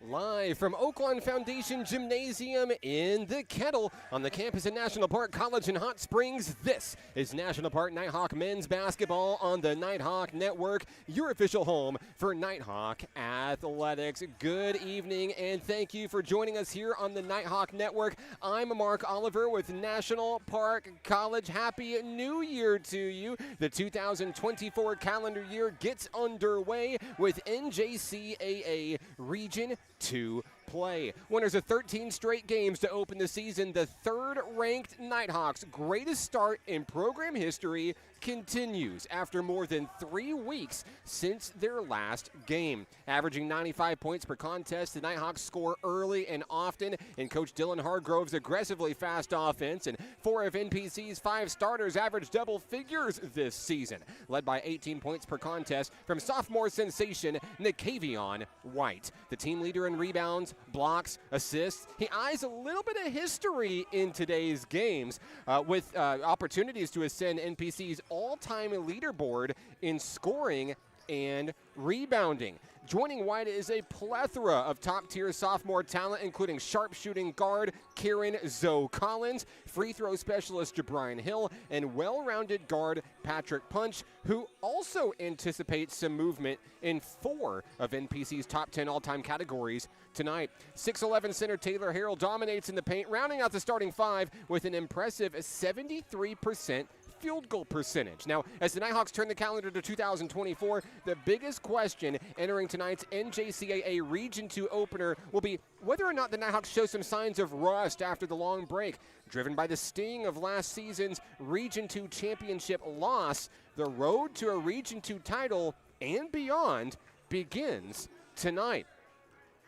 Live from Oaklawn Foundation Gymnasium in the Kettle on the campus of National Park College in Hot Springs, this is National Park Nighthawk men's basketball on the Nighthawk Network, your official home for Nighthawk athletics. Good evening and thank you for joining us here on the Nighthawk Network. I'm Mark Oliver with National Park College. Happy New Year to you. The 2024 calendar year gets underway with NJCAA Region 2 play. Winners of 13 straight games to open the season, the third-ranked Nighthawks' greatest start in program history continues after more than 3 weeks since their last game. Averaging 95 points per contest, the Nighthawks score early and often in Coach Dylan Hargrove's aggressively fast offense, and 4 of NPC's 5 starters averaged double figures this season, led by 18 points per contest from sophomore sensation Nikavion White. The team leader in rebounds, blocks, assists. He eyes a little bit of history in today's games with opportunities to ascend NPC's all-time leaderboard in scoring and rebounding. Joining White is a plethora of top-tier sophomore talent, including sharpshooting guard Kieran Zoe Collins, free throw specialist Jabrian Hill, and well-rounded guard Patrick Punch, who also anticipates some movement in 4 of NPC's top 10 all-time categories tonight. 6'11" center Taylor Harrell dominates in the paint, rounding out the starting 5 with an impressive 73% field goal percentage. Now, as the Nighthawks turn the calendar to 2024, the biggest question entering tonight's NJCAA Region 2 opener will be whether or not the Nighthawks show some signs of rust after the long break. Driven by the sting of last season's Region 2 championship loss, the road to a Region 2 title and beyond begins tonight.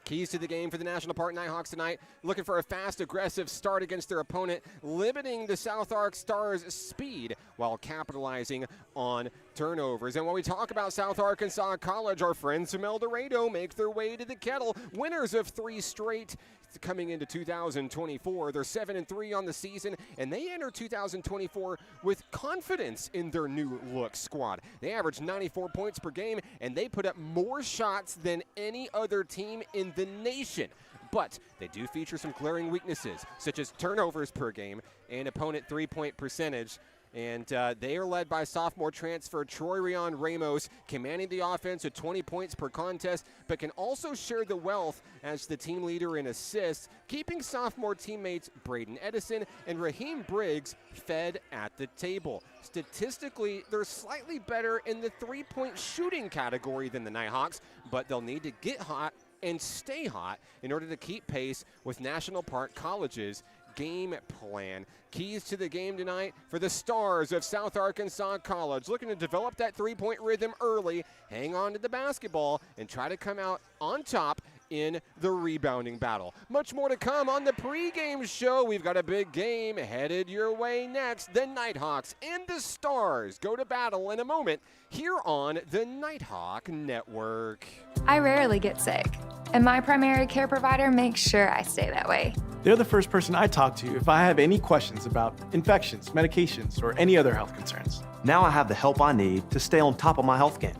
Keys to the game for the National Park Nighthawks tonight, looking for a fast, aggressive start against their opponent, limiting the South Ark Stars' speed while capitalizing on turnovers. And when we talk about South Arkansas College, our friends from El Dorado make their way to the Kettle, winners of 3 straight coming into 2024. They're 7-3 on the season, and they enter 2024 with confidence in their new look squad. They average 94 points per game, and they put up more shots than any other team in the nation. But they do feature some glaring weaknesses, such as turnovers per game and opponent three-point percentage. And they are led by sophomore transfer Troy Rion Ramos, commanding the offense at 20 points per contest, but can also share the wealth as the team leader in assists, keeping sophomore teammates Braden Edison and Raheem Briggs fed at the table. Statistically, they're slightly better in the three-point shooting category than the Nighthawks, but they'll need to get hot and stay hot in order to keep pace with National Park College's game plan. Keys to the game tonight for the Stars of South Arkansas College, looking to develop that three-point rhythm early, hang on to the basketball, and try to come out on top in the rebounding battle. Much more to come on the pregame show. We've got a big game headed your way next. The Nighthawks and the Stars go to battle in a moment here on the Nighthawk Network. I rarely get sick, and my primary care provider makes sure I stay that way. They're the first person I talk to if I have any questions about infections, medications, or any other health concerns. Now I have the help I need to stay on top of my health game.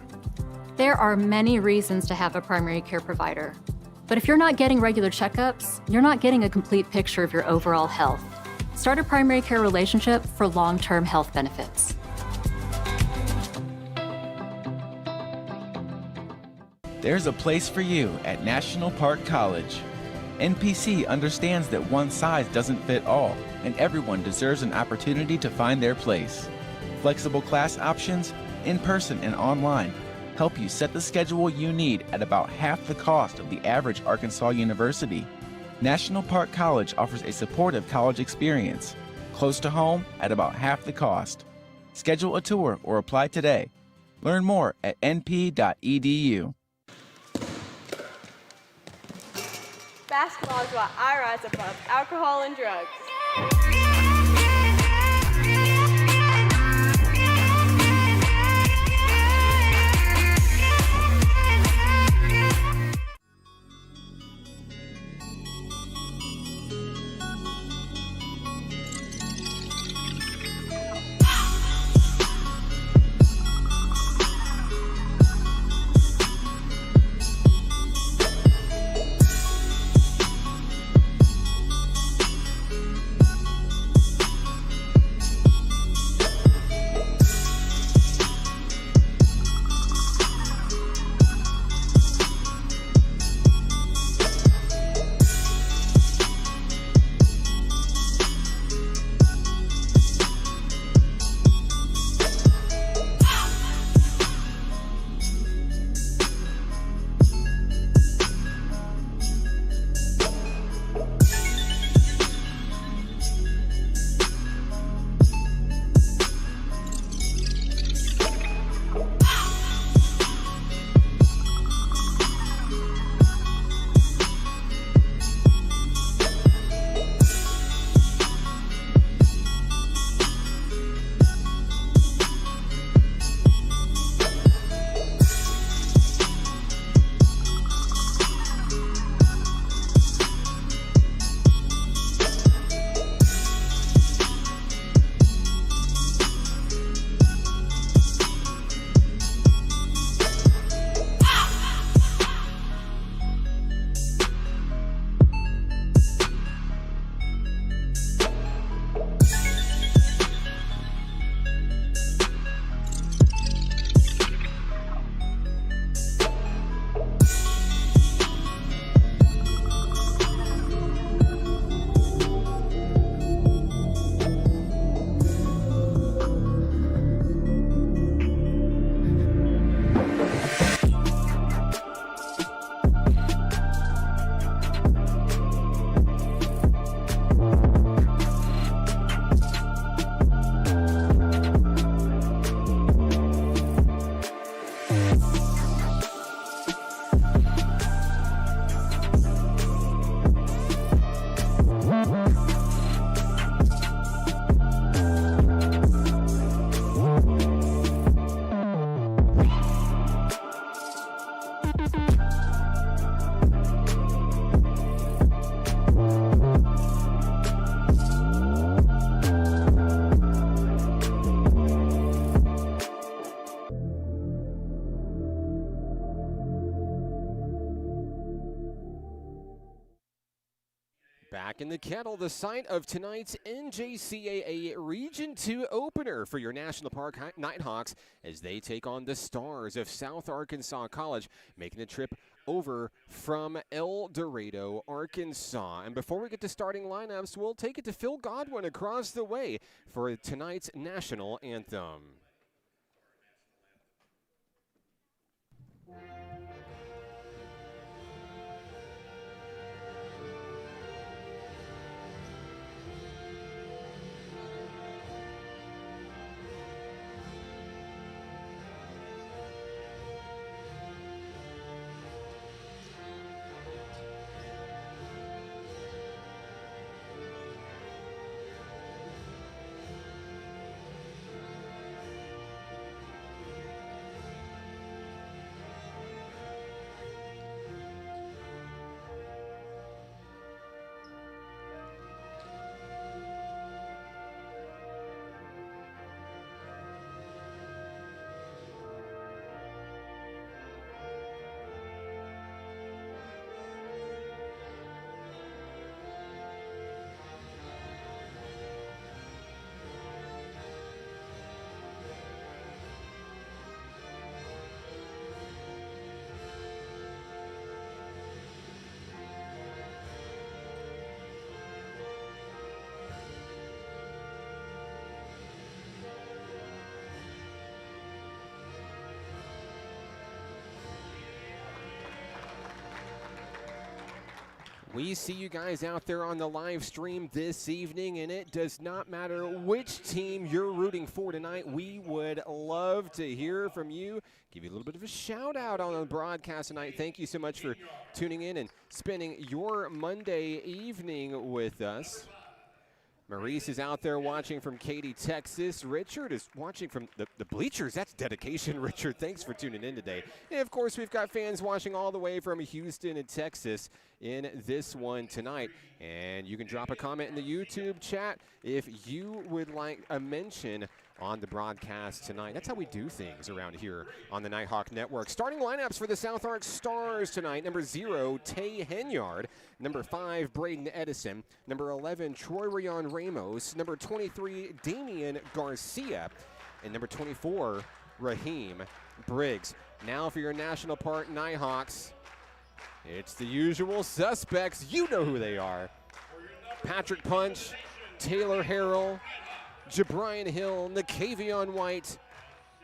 There are many reasons to have a primary care provider. But if you're not getting regular checkups, you're not getting a complete picture of your overall health. Start a primary care relationship for long-term health benefits. There's a place for you at National Park College. NPC understands that one size doesn't fit all, and everyone deserves an opportunity to find their place. Flexible class options, in-person and online, help you set the schedule you need at about half the cost of the average Arkansas university. National Park College offers a supportive college experience, close to home at about half the cost. Schedule a tour or apply today. Learn more at np.edu. Basketball is what I rise above alcohol and drugs. Back in the Kettle, the site of tonight's NJCAA Region 2 opener for your National Park Nighthawks as they take on the Stars of South Arkansas College, making the trip over from El Dorado, Arkansas. And before we get to starting lineups, we'll take it to Phil Godwin across the way for tonight's national anthem. We see you guys out there on the live stream this evening, and it does not matter which team you're rooting for tonight. We would love to hear from you. Give you a little bit of a shout out on the broadcast tonight. Thank you so much for tuning in and spending your Monday evening with us. Maurice is out there watching from Katy, Texas. Richard is watching from the bleachers. That's dedication, Richard. Thanks for tuning in today. And, of course, we've got fans watching all the way from Houston and Texas in this one tonight. And you can drop a comment in the YouTube chat if you would like a mention on the broadcast tonight. That's how we do things around here on the Nighthawk Network. Starting lineups for the South Ark Stars tonight. Number 0, Tay Henyard. Number 5, Braden Edison. Number 11, Troy Rayon Ramos. Number 23, Damian Garcia. And number 24, Raheem Briggs. Now for your National Park Nighthawks, it's the usual suspects. You know who they are. Patrick Punch, Taylor Harrell, Jabrian Hill, Nakavion White,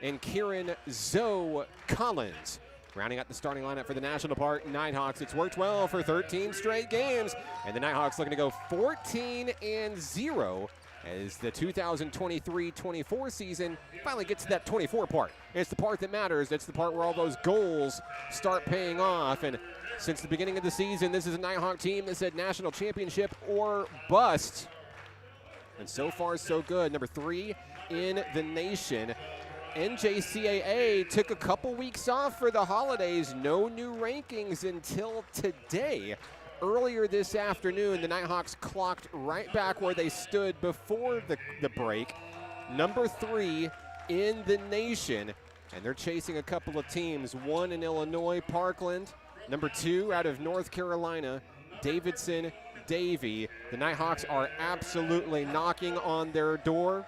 and Kieran Zoe Collins. Rounding out the starting lineup for the National Park Nighthawks. It's worked well for 13 straight games, and the Nighthawks looking to go 14-0 as the 2023-24 season finally gets to that 24 part. It's the part that matters. It's the part where all those goals start paying off. And since the beginning of the season, this is a Nighthawk team that said national championship or bust. And so far, so good. Number 3 in the nation. NJCAA took a couple weeks off for the holidays. No new rankings until today. Earlier this afternoon, the Nighthawks clocked right back where they stood before the break. Number 3 in the nation. And they're chasing a couple of teams. 1 in Illinois, Parkland. Number 2 out of North Carolina, Davidson Davie. The Nighthawks are absolutely knocking on their door,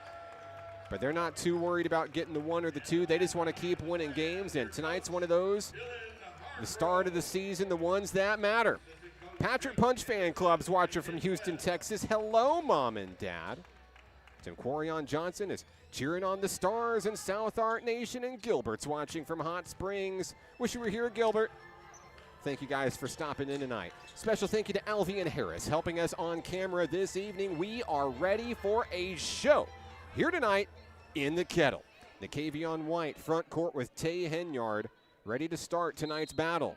but they're not too worried about getting the 1 or the 2. They just want to keep winning games, and tonight's one of those. The start of the season, the ones that matter. Patrick Punch fan club's watching from Houston, Texas. Hello, Mom and Dad. Tim Quarion Johnson is cheering on the Stars in South Ark Nation, and Gilbert's watching from Hot Springs. Wish you were here, Gilbert. Thank you guys for stopping in tonight. Special thank you to Alvian Harris helping us on camera this evening. We are ready for a show here tonight in the Kettle. Nakavion White front court with Tay Henyard ready to start tonight's battle.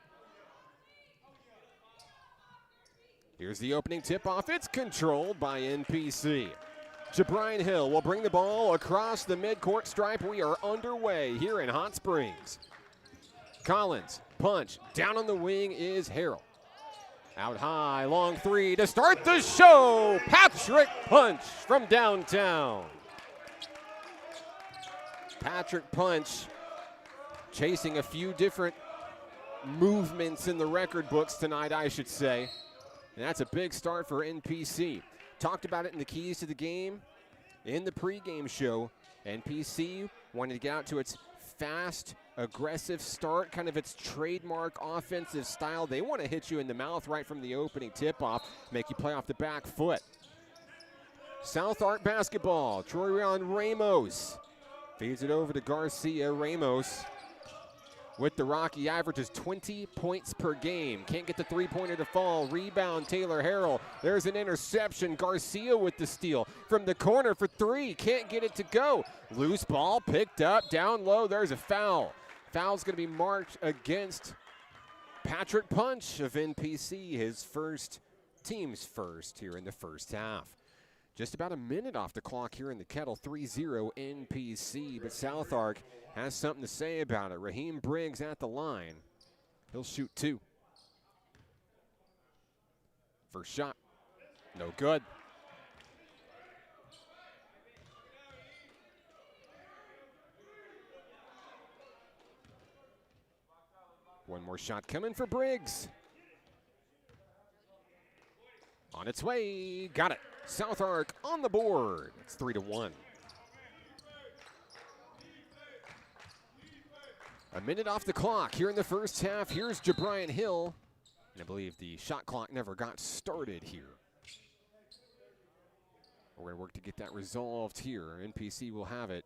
Here's the opening tip-off. It's controlled by NPC. Jabrian Hill will bring the ball across the midcourt stripe. We are underway here in Hot Springs. Collins, punch, down on the wing is Harrell. Out high, long 3 to start the show. Patrick Punch from downtown. Patrick Punch chasing a few different movements in the record books tonight, I should say. And that's a big start for NPC. Talked about it in the keys to the game in the pregame show. NPC wanted to get out to its fast, aggressive start, kind of its trademark offensive style. They want to hit you in the mouth right from the opening tip-off, make you play off the back foot. South Arc basketball, Troyan Ramos feeds it over to Garcia. Ramos with the Rocky averages 20 points per game. Can't get the three-pointer to fall. Rebound, Taylor Harrell. There's an interception. Garcia with the steal. From the corner for three. Can't get it to go. Loose ball picked up. Down low. There's a foul. Foul's going to be marked against Patrick Punch of NPC. His first, team's first here in the first half. Just about a minute off the clock here in the Kettle, 3-0 NPC, but South Arc has something to say about it. Raheem Briggs at the line. He'll shoot two. First shot, no good. One more shot coming for Briggs. On its way, got it. South Arc on the board. It's 3-1. A minute off the clock here in the first half. Here's Jabrian Hill. And I believe the shot clock never got started here. We're going to work to get that resolved here. NPC will have it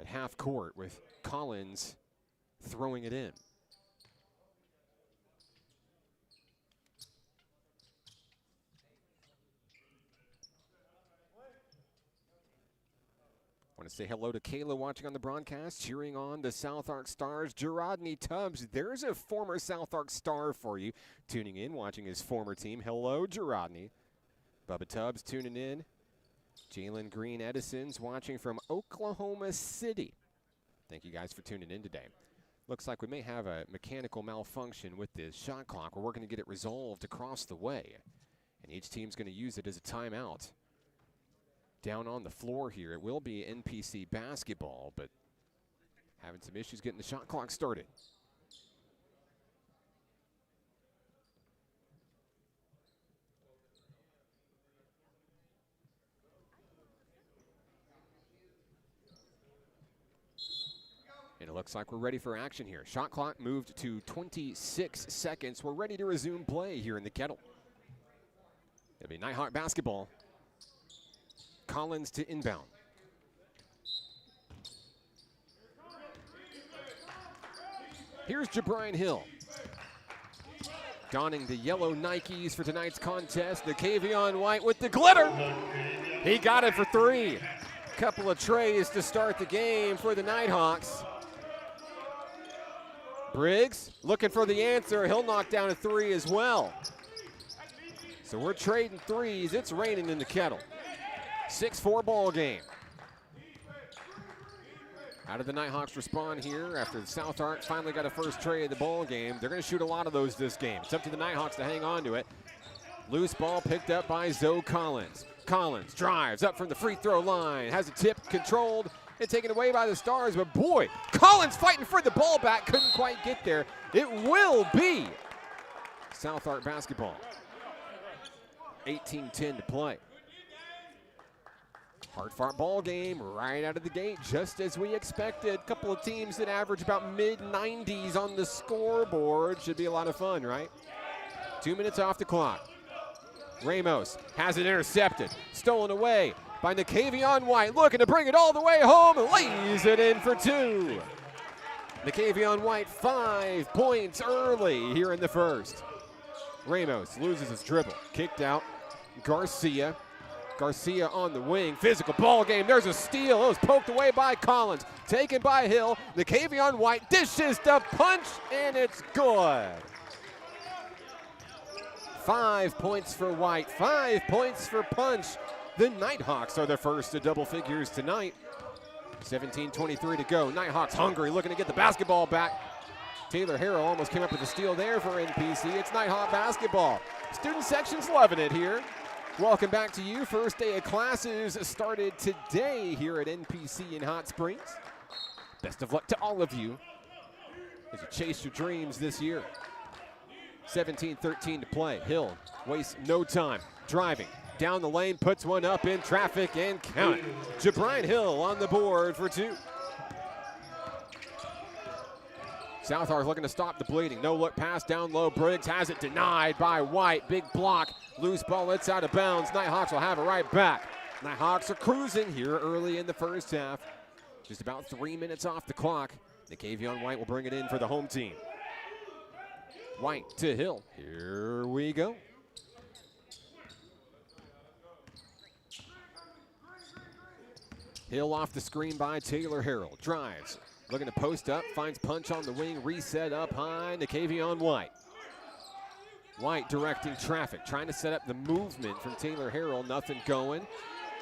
at half court with Collins throwing it in. Want to say hello to Kayla watching on the broadcast, cheering on the South Arc Stars. Gerodney Tubbs, there's a former South Arc Star for you, tuning in, watching his former team. Hello, Gerodney. Bubba Tubbs tuning in. Jalen Green Edison's watching from Oklahoma City. Thank you guys for tuning in today. Looks like we may have a mechanical malfunction with this shot clock. We're working to get it resolved across the way, and each team's going to use it as a timeout. Down on the floor here, it will be NPC basketball, but having some issues getting the shot clock started. And it looks like we're ready for action here. Shot clock moved to 26 seconds. We're ready to resume play here in the Kettle. It'll be Nighthawk basketball. Collins to inbound. Here's Jabrian Hill. Donning the yellow Nikes for tonight's contest. Nakavion White with the glitter. He got it for three. Couple of trays to start the game for the Nighthawks. Briggs looking for the answer. He'll knock down a three as well. So we're trading threes. It's raining in the Kettle. 6-4 ball game. How did the Nighthawks respond here after the South Arc finally got a first tray of the ball game? They're going to shoot a lot of those this game. It's up to the Nighthawks to hang on to it. Loose ball picked up by Zoe Collins. Collins drives up from the free throw line. Has a tip controlled and taken away by the Stars. But boy, Collins fighting for the ball back. Couldn't quite get there. It will be South Arc basketball. 18-10 to play. Hard-fought ball game right out of the gate, just as we expected. Couple of teams that average about mid-90s on the scoreboard. Should be a lot of fun, right? 2 minutes off the clock. Ramos has it intercepted. Stolen away by Nakavion White, looking to bring it all the way home. Lays it in for two. Nakavion White, 5 points early here in the first. Ramos loses his dribble. Kicked out. Garcia. Garcia on the wing, physical ball game. There's a steal. It was poked away by Collins. Taken by Hill. Nakavion White dishes the punch, and it's good. 5 points for White, 5 points for Punch. The Nighthawks are the first to double figures tonight. 17:23 to go. Nighthawks hungry, looking to get the basketball back. Taylor Harrell almost came up with a steal there for NPC. It's Nighthawk basketball. Student section's loving it here. Welcome back to you. First day of classes started today here at NPC in Hot Springs. Best of luck to all of you as you chase your dreams this year. 17-13 to play. Hill wastes no time. Driving down the lane, puts one up in traffic and count it. Jabrine Hill on the board for 2. Southard looking to stop the bleeding. No look pass down low. Briggs has it denied by White. Big block. Loose ball. It's out of bounds. Nighthawks will have it right back. Nighthawks are cruising here early in the first half. Just about 3 minutes off the clock. Nikavion White will bring it in for the home team. White to Hill. Here we go. Hill off the screen by Taylor Harrell. Drives. Looking to post up, finds Punch on the wing, reset up high, Nikavion White. White directing traffic, trying to set up the movement from Taylor Harrell, nothing going.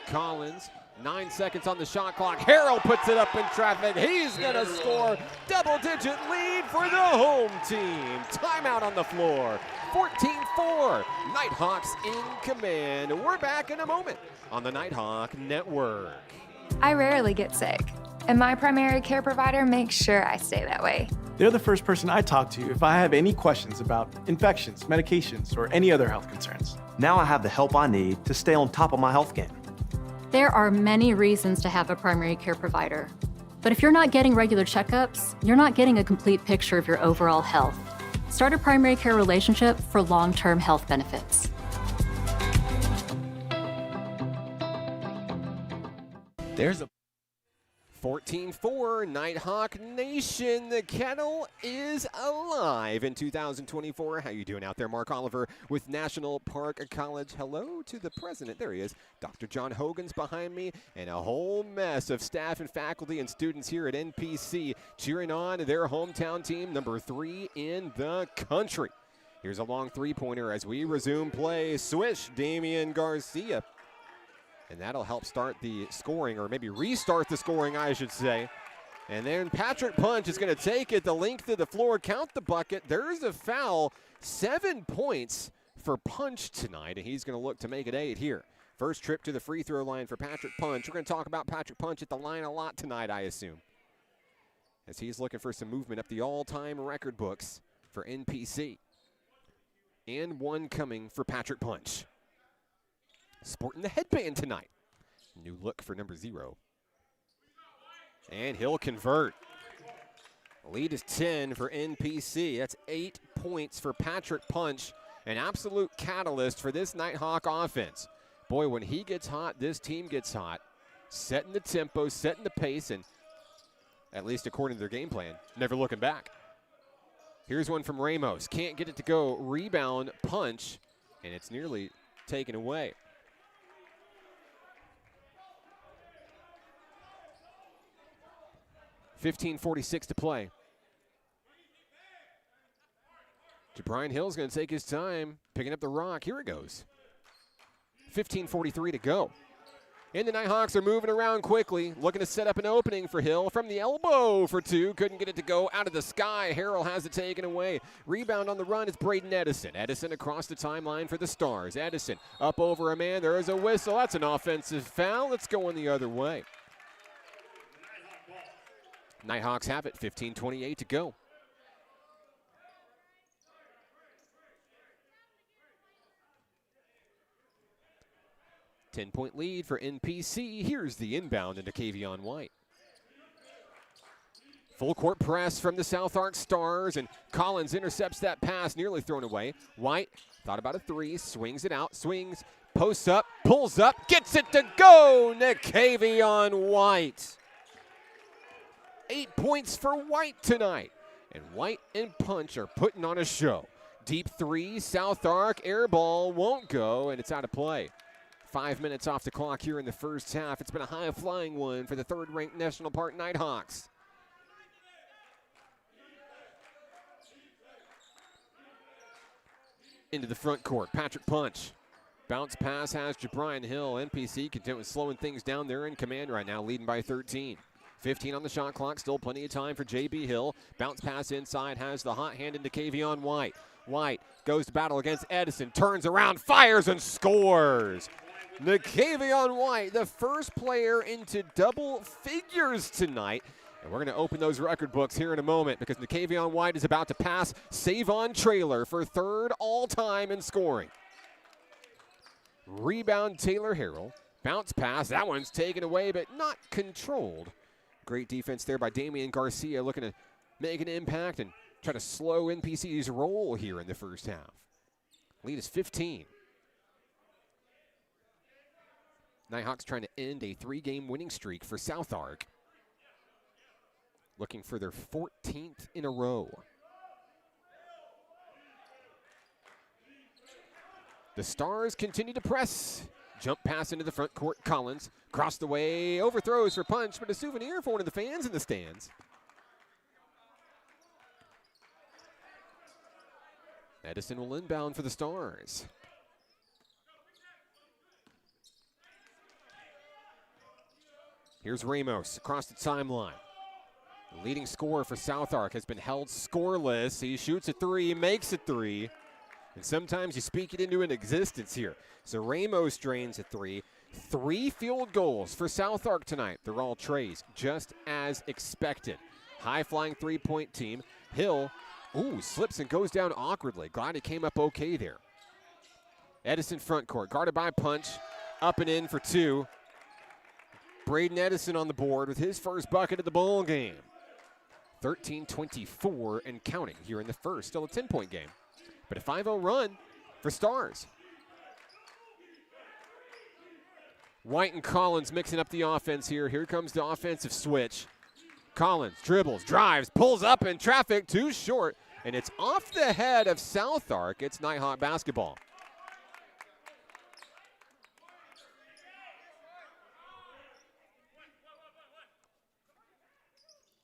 Collins, 9 seconds on the shot clock. Harrell puts it up in traffic, he's gonna score. Double-digit lead for the home team. Timeout on the floor, 14-4. Nighthawks in command. We're back in a moment on the Nighthawk Network. I rarely get sick, and my primary care provider makes sure I stay that way. They're the first person I talk to if I have any questions about infections, medications, or any other health concerns. Now I have the help I need to stay on top of my health game. There are many reasons to have a primary care provider. But if you're not getting regular checkups, you're not getting a complete picture of your overall health. Start a primary care relationship for long-term health benefits. There's a 14-4, Nighthawk Nation. The Kettle is alive in 2024. How you doing out there? Mark Oliver with National Park College. Hello to the president. There he is. Dr. John Hogan's behind me, and a whole mess of staff and faculty and students here at NPC cheering on their hometown team, number 3 in the country. Here's a long three-pointer as we resume play. Swish, Damian Garcia. And that'll help start the scoring, or maybe restart the scoring, I should say. And then Patrick Punch is going to take it the length of the floor, count the bucket. There's a foul. 7 points for Punch tonight, and he's going to look to make it 8 here. First trip to the free throw line for Patrick Punch. We're going to talk about Patrick Punch at the line a lot tonight, I assume, as he's looking for some movement up the all-time record books for NPC. And one coming for Patrick Punch. Sporting the headband tonight. New look for number 0. And he'll convert. Lead is 10 for NPC. That's 8 points for Patrick Punch. An absolute catalyst for this Nighthawk offense. Boy, when he gets hot, this team gets hot. Setting the tempo, setting the pace, and at least according to their game plan, never looking back. Here's one from Ramos. Can't get it to go. Rebound, Punch, and it's nearly taken away. .46 to play. Jabrine Hill's going to take his time picking up the rock. Here it goes. 15:43 to go. And the Nighthawks are moving around quickly, looking to set up an opening for Hill from the elbow for 2. Couldn't get it to go out of the sky. Harrell has it taken away. Rebound on the run is Braden Edison. Edison across the timeline for the Stars. Edison up over a man. There is a whistle. That's an offensive foul. It's going the other way. Nighthawks have it, 15:28 to go. Ten-point lead for NPC. Here's the inbound into Nikavion White. Full court press from the South Arc Stars, and Collins intercepts that pass, nearly thrown away. White thought about a 3, swings it out, swings, posts up, pulls up, gets it to go. Nikavion White. 8 points for White tonight. And White and Punch are putting on a show. Deep 3, South Arc, air ball won't go, and it's out of play. 5 minutes off the clock here in the first half. It's been a high-flying one for the third-ranked National Park Nighthawks. Into the front court, Patrick Punch. Bounce pass has Jabrine Hill. NPC content with slowing things down. They're in command right now, leading by 13. 15 on the shot clock, still plenty of time for J.B. Hill. Bounce pass inside, has the hot hand into Nikavion White. White goes to battle against Edison, turns around, fires, and scores. Nikavion White, the first player into double figures tonight. And we're going to open those record books here in a moment, because Nikavion White is about to pass Savon Traylor for 3rd all-time in scoring. Rebound, Taylor Harrell. Bounce pass. That one's taken away, but not controlled. Great defense there by Damian Garcia, looking to make an impact and try to slow NPC's roll here in the first half. Lead is 15. Nighthawks trying to end a 3-game winning streak for South Ark. Looking for their 14th in a row. The Stars continue to press. Jump pass into the front court. Collins across the way, overthrows for punch, but a souvenir for one of the fans in the stands. Edison will inbound for the Stars. Here's Ramos across the timeline. The leading scorer for South Ark has been held scoreless. He shoots a 3, makes a 3. And sometimes you speak it into an existence here. So Ramos drains a 3. 3 field goals for South Ark tonight. They're all trays, just as expected. High-flying three-point team. Hill, slips and goes down awkwardly. Glad he came up okay there. Edison front court, guarded by Punch. Up and in for 2. Braden Edison on the board with his first bucket of the ball game. 13-24 and counting here in the first. Still a 10-point game. But a 5-0 run for Stars. White and Collins mixing up the offense here. Here comes the offensive switch. Collins dribbles, drives, pulls up in traffic, too short. And it's off the head of South Ark. It's Nighthawk basketball.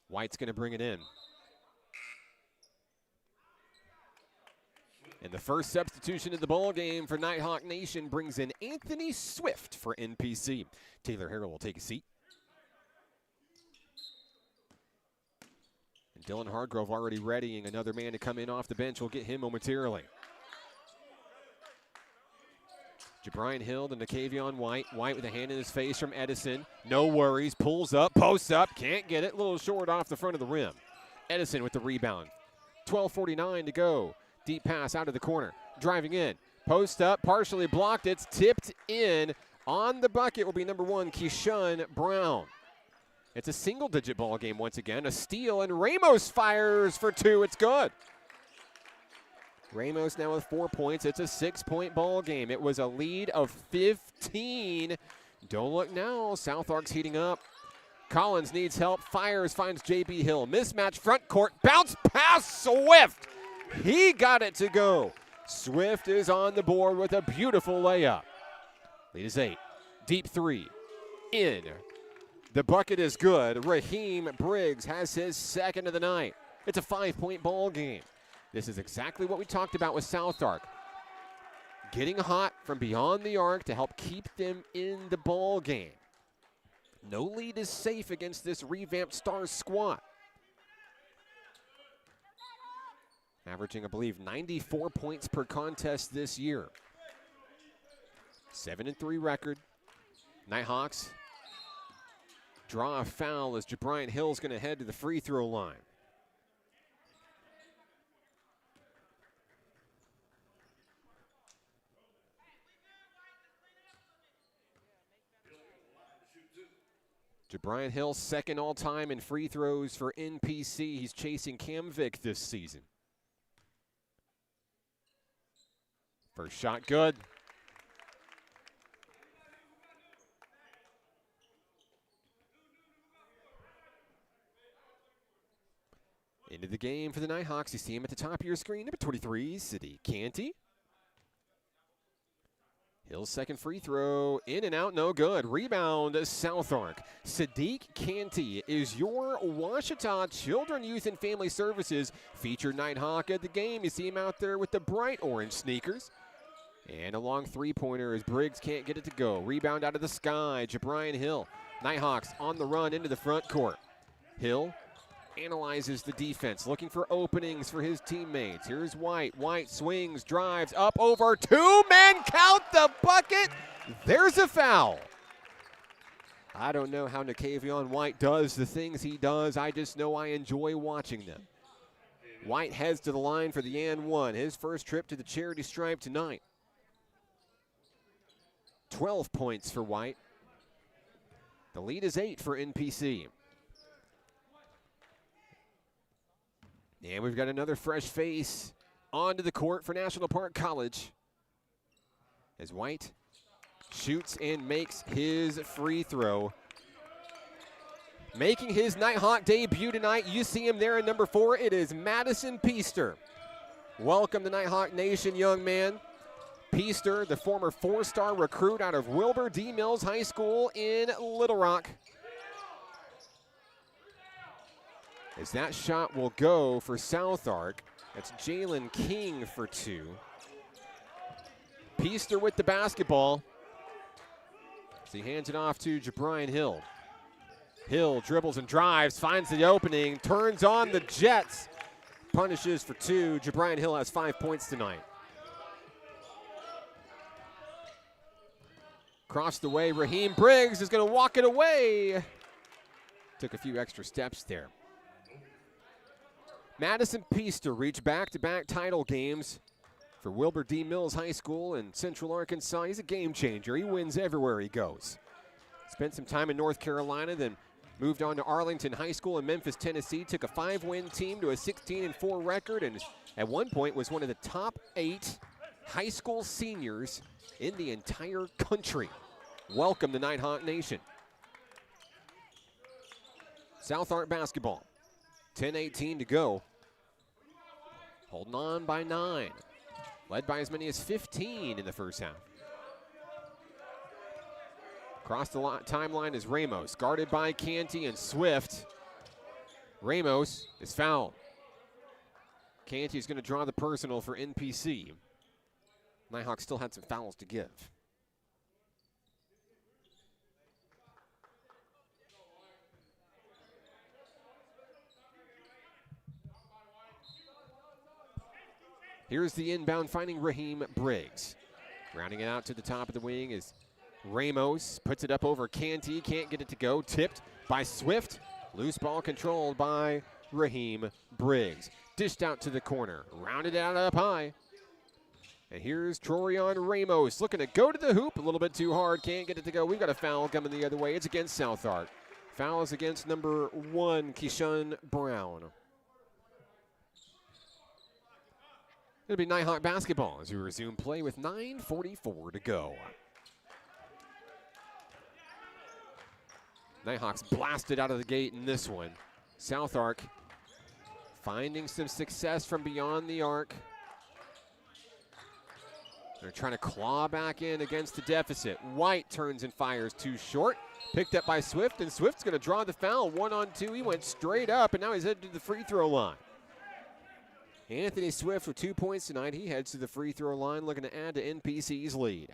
White's going to bring it in. And the first substitution of the ball game for Nighthawk Nation brings in Anthony Swift for NPC. Taylor Harrell will take a seat. And Dylan Hargrove already readying another man to come in off the bench. We'll get him momentarily. Jabrian Hill to Nakavion White. White with a hand in his face from Edison. No worries. Pulls up, posts up, can't get it. A little short off the front of the rim. Edison with the rebound. 12:49 to go. Deep pass out of the corner. Driving in. Post up, partially blocked. It's tipped in. On the bucket will be number 1, Keishun Brown. It's a single-digit ball game once again. A steal, and Ramos fires for 2. It's good. Ramos now with 4 points. It's a 6-point ball game. It was a lead of 15. Don't look now. South Ark's heating up. Collins needs help. Fires, finds J.B. Hill. Mismatch front court. Bounce pass, Swift. He got it to go. Swift is on the board with a beautiful layup. Lead is 8. Deep 3. In. The bucket is good. Raheem Briggs has his second of the night. It's a 5-point ball game. This is exactly what we talked about with South Ark. Getting hot from beyond the arc to help keep them in the ball game. No lead is safe against this revamped Stars squad. Averaging, I believe, 94 points per contest this year. 7-3 record. Nighthawks draw a foul as Jabrian Hill's going to head to the free throw line. Jabrian Hill, second all-time in free throws for NPC. He's chasing Cam Vick this season. First shot good. Into the game for the Nighthawks. You see him at the top of your screen. Number 23, City Canty. Hill's second free throw, in and out, no good. Rebound, South Ark. Sadiq Canty is your Ouachita Children, Youth, and Family Services featured Nighthawk at the game. You see him out there with the bright orange sneakers. And a long three-pointer as Briggs can't get it to go. Rebound out of the sky, Jabrian Hill. Nighthawks on the run into the front court. Hill analyzes the defense, looking for openings for his teammates. Here's White. White swings, drives, up over 2 men. Count the bucket. There's a foul. I don't know how Nakavion White does the things he does. I just know I enjoy watching them. White heads to the line for the and one. His first trip to the charity stripe tonight. 12 points for White. The lead is 8 for NPC. And we've got another fresh face onto the court for National Park College as White shoots and makes his free throw. Making his Nighthawk debut tonight, you see him there in number 4. It is Madison Peaster. Welcome to Nighthawk Nation, young man. Peaster, the former 4-star recruit out of Wilbur D. Mills High School in Little Rock. As that shot will go for South Ark. That's Jalen King for 2. Peaster with the basketball. As he hands it off to Jabrian Hill. Hill dribbles and drives, finds the opening, turns on the Jets. Punishes for 2. Jabrian Hill has 5 points tonight. Across the way, Raheem Briggs is going to walk it away. Took a few extra steps there. Madison Peaster reached back-to-back title games for Wilbur D. Mills High School in Central Arkansas. He's a game changer. He wins everywhere he goes. Spent some time in North Carolina, then moved on to Arlington High School in Memphis, Tennessee. Took a 5-win team to a 16-4 record, and at one point was one of the top 8 high school seniors in the entire country. Welcome to Nighthawk Nation. South Ark basketball. 10:18 to go. Holding on by 9. Led by as many as 15 in the first half. Across the timeline is Ramos, guarded by Canty and Swift. Ramos is fouled. Canty is going to draw the personal for NPC. Nighthawks still had some fouls to give. Here's the inbound, finding Raheem Briggs. Rounding it out to the top of the wing is Ramos. Puts it up over Canty. Can't get it to go. Tipped by Swift. Loose ball controlled by Raheem Briggs. Dished out to the corner. Rounded out up high. And here's Trorion Ramos looking to go to the hoop. A little bit too hard. Can't get it to go. We've got a foul coming the other way. It's against South Ark. Foul is against number 1, Keyshawn Brown. It'll be Nighthawk basketball as we resume play with 9:44 to go. Nighthawks blasted out of the gate in this one. South Ark finding some success from beyond the arc. They're trying to claw back in against the deficit. White turns and fires too short. Picked up by Swift, and Swift's going to draw the foul. 1-on-2. He went straight up, and now he's headed to the free throw line. Anthony Swift with 2 points tonight. He heads to the free throw line, looking to add to NPC's lead.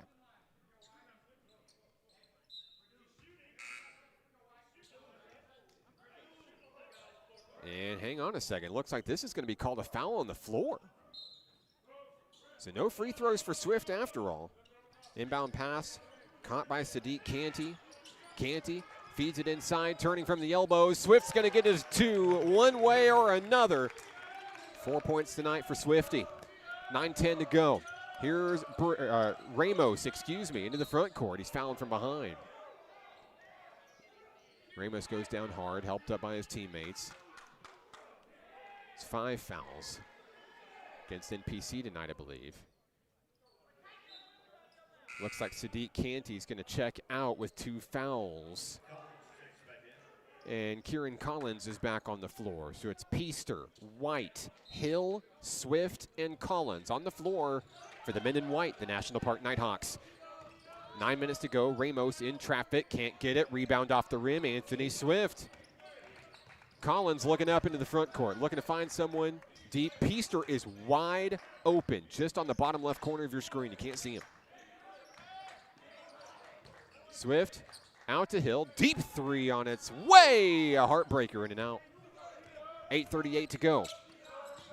And hang on a second. Looks like this is going to be called a foul on the floor. So no free throws for Swift after all. Inbound pass caught by Sadiq Canty. Canty feeds it inside, turning from the elbows. Swift's going to get his 2 one way or another. 4 points tonight for Swifty. 9:10 to go. Here's Ramos, into the front court. He's fouled from behind. Ramos goes down hard, helped up by his teammates. It's 5 fouls against NPC tonight, I believe. Looks like Sadiq Canty's going to check out with 2 fouls. And Kieran Collins is back on the floor. So it's Peaster, White, Hill, Swift, and Collins on the floor for the men in white, the National Park Nighthawks. 9 minutes to go. Ramos in traffic, can't get it. Rebound off the rim, Anthony Swift. Collins looking up into the front court, looking to find someone deep. Peaster is wide open, just on the bottom left corner of your screen. You can't see him. Swift out to Hill, deep 3 on its way. A heartbreaker, in and out. 8:38 to go.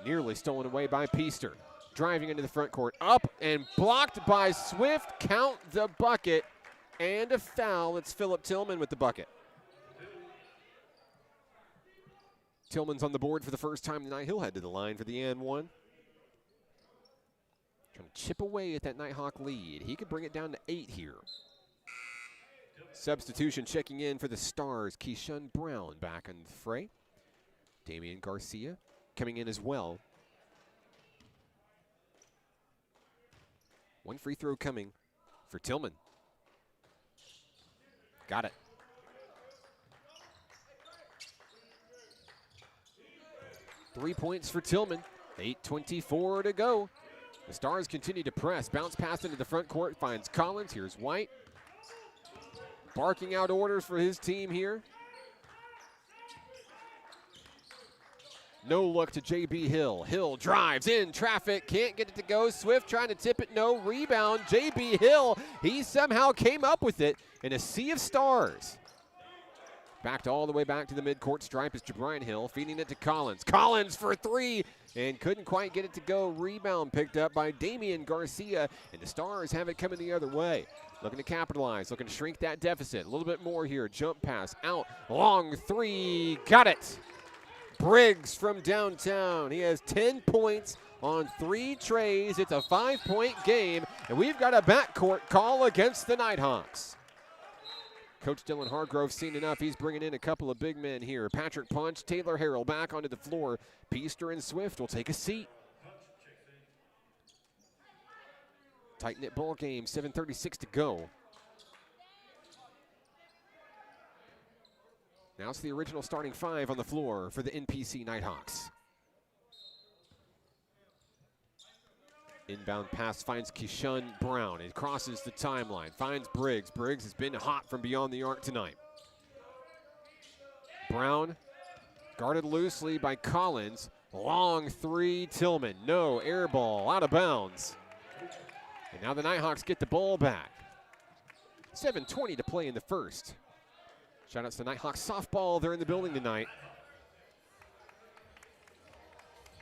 Nearly stolen away by Peaster. Driving into the front court, up and blocked by Swift. Count the bucket, and a foul. It's Phillip Tillman with the bucket. Tillman's on the board for the first time tonight. He'll head to the line for the and 1. Trying to chip away at that Nighthawk lead. He could bring it down to 8 here. Substitution checking in for the Stars. Keyshawn Brown back in the fray. Damian Garcia coming in as well. One free throw coming for Tillman. Got it. Three points for Tillman. 8:24 to go. The Stars continue to press. Bounce pass into the front court. Finds Collins. Here's White. Barking out orders for his team here. No look to J.B. Hill. Hill drives in traffic. Can't get it to go. Swift trying to tip it. No. Rebound. J.B. Hill. He somehow came up with it in a sea of Stars. Backed all the way back to the midcourt stripe is Jabrian Hill, feeding it to Collins. Collins for three, and couldn't quite get it to go. Rebound picked up by Damian Garcia, and the Stars have it coming the other way. Looking to capitalize, looking to shrink that deficit. A little bit more here. Jump pass out, long three, got it. Briggs from downtown. He has 10 points on 3 trays. It's a 5-point game, and we've got a backcourt call against the Nighthawks. Coach Dylan Hargrove's seen enough. He's bringing in a couple of big men here. Patrick Punch, Taylor Harrell back onto the floor. Peaster and Swift will take a seat. Tight-knit ball game, 7:36 to go. Now it's the original starting 5 on the floor for the NPC Nighthawks. Inbound pass finds Keyshawn Brown. It crosses the timeline, finds Briggs. Briggs has been hot from beyond the arc tonight. Brown guarded loosely by Collins. Long three, Tillman. No, air ball, out of bounds. And now the Nighthawks get the ball back. 7:20 to play in the first. Shout out to the Nighthawks softball. They're in the building tonight.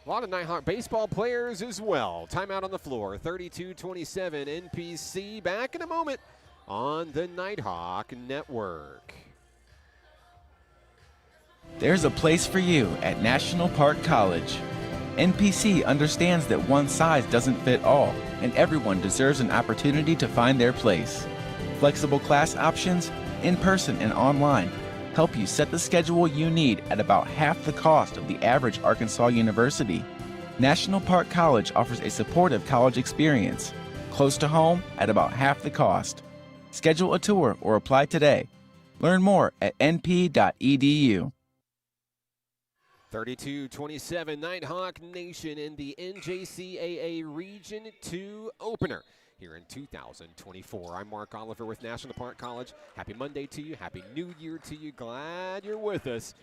A lot of Nighthawk baseball players as well. Timeout on the floor, 32-27. NPC back in a moment on the Nighthawk Network. There's a place for you at National Park College. NPC understands that one size doesn't fit all, and everyone deserves an opportunity to find their place. Flexible class options, in-person and online, help you set the schedule you need at about half the cost of the average Arkansas university. National Park College offers a supportive college experience, close to home at about half the cost. Schedule a tour or apply today. Learn more at np.edu. 32-27, Nighthawk Nation in the NJCAA Region 2 opener here in 2024. I'm Mark Oliver with National Park College. Happy Monday to you. Happy New Year to you. Glad you're with us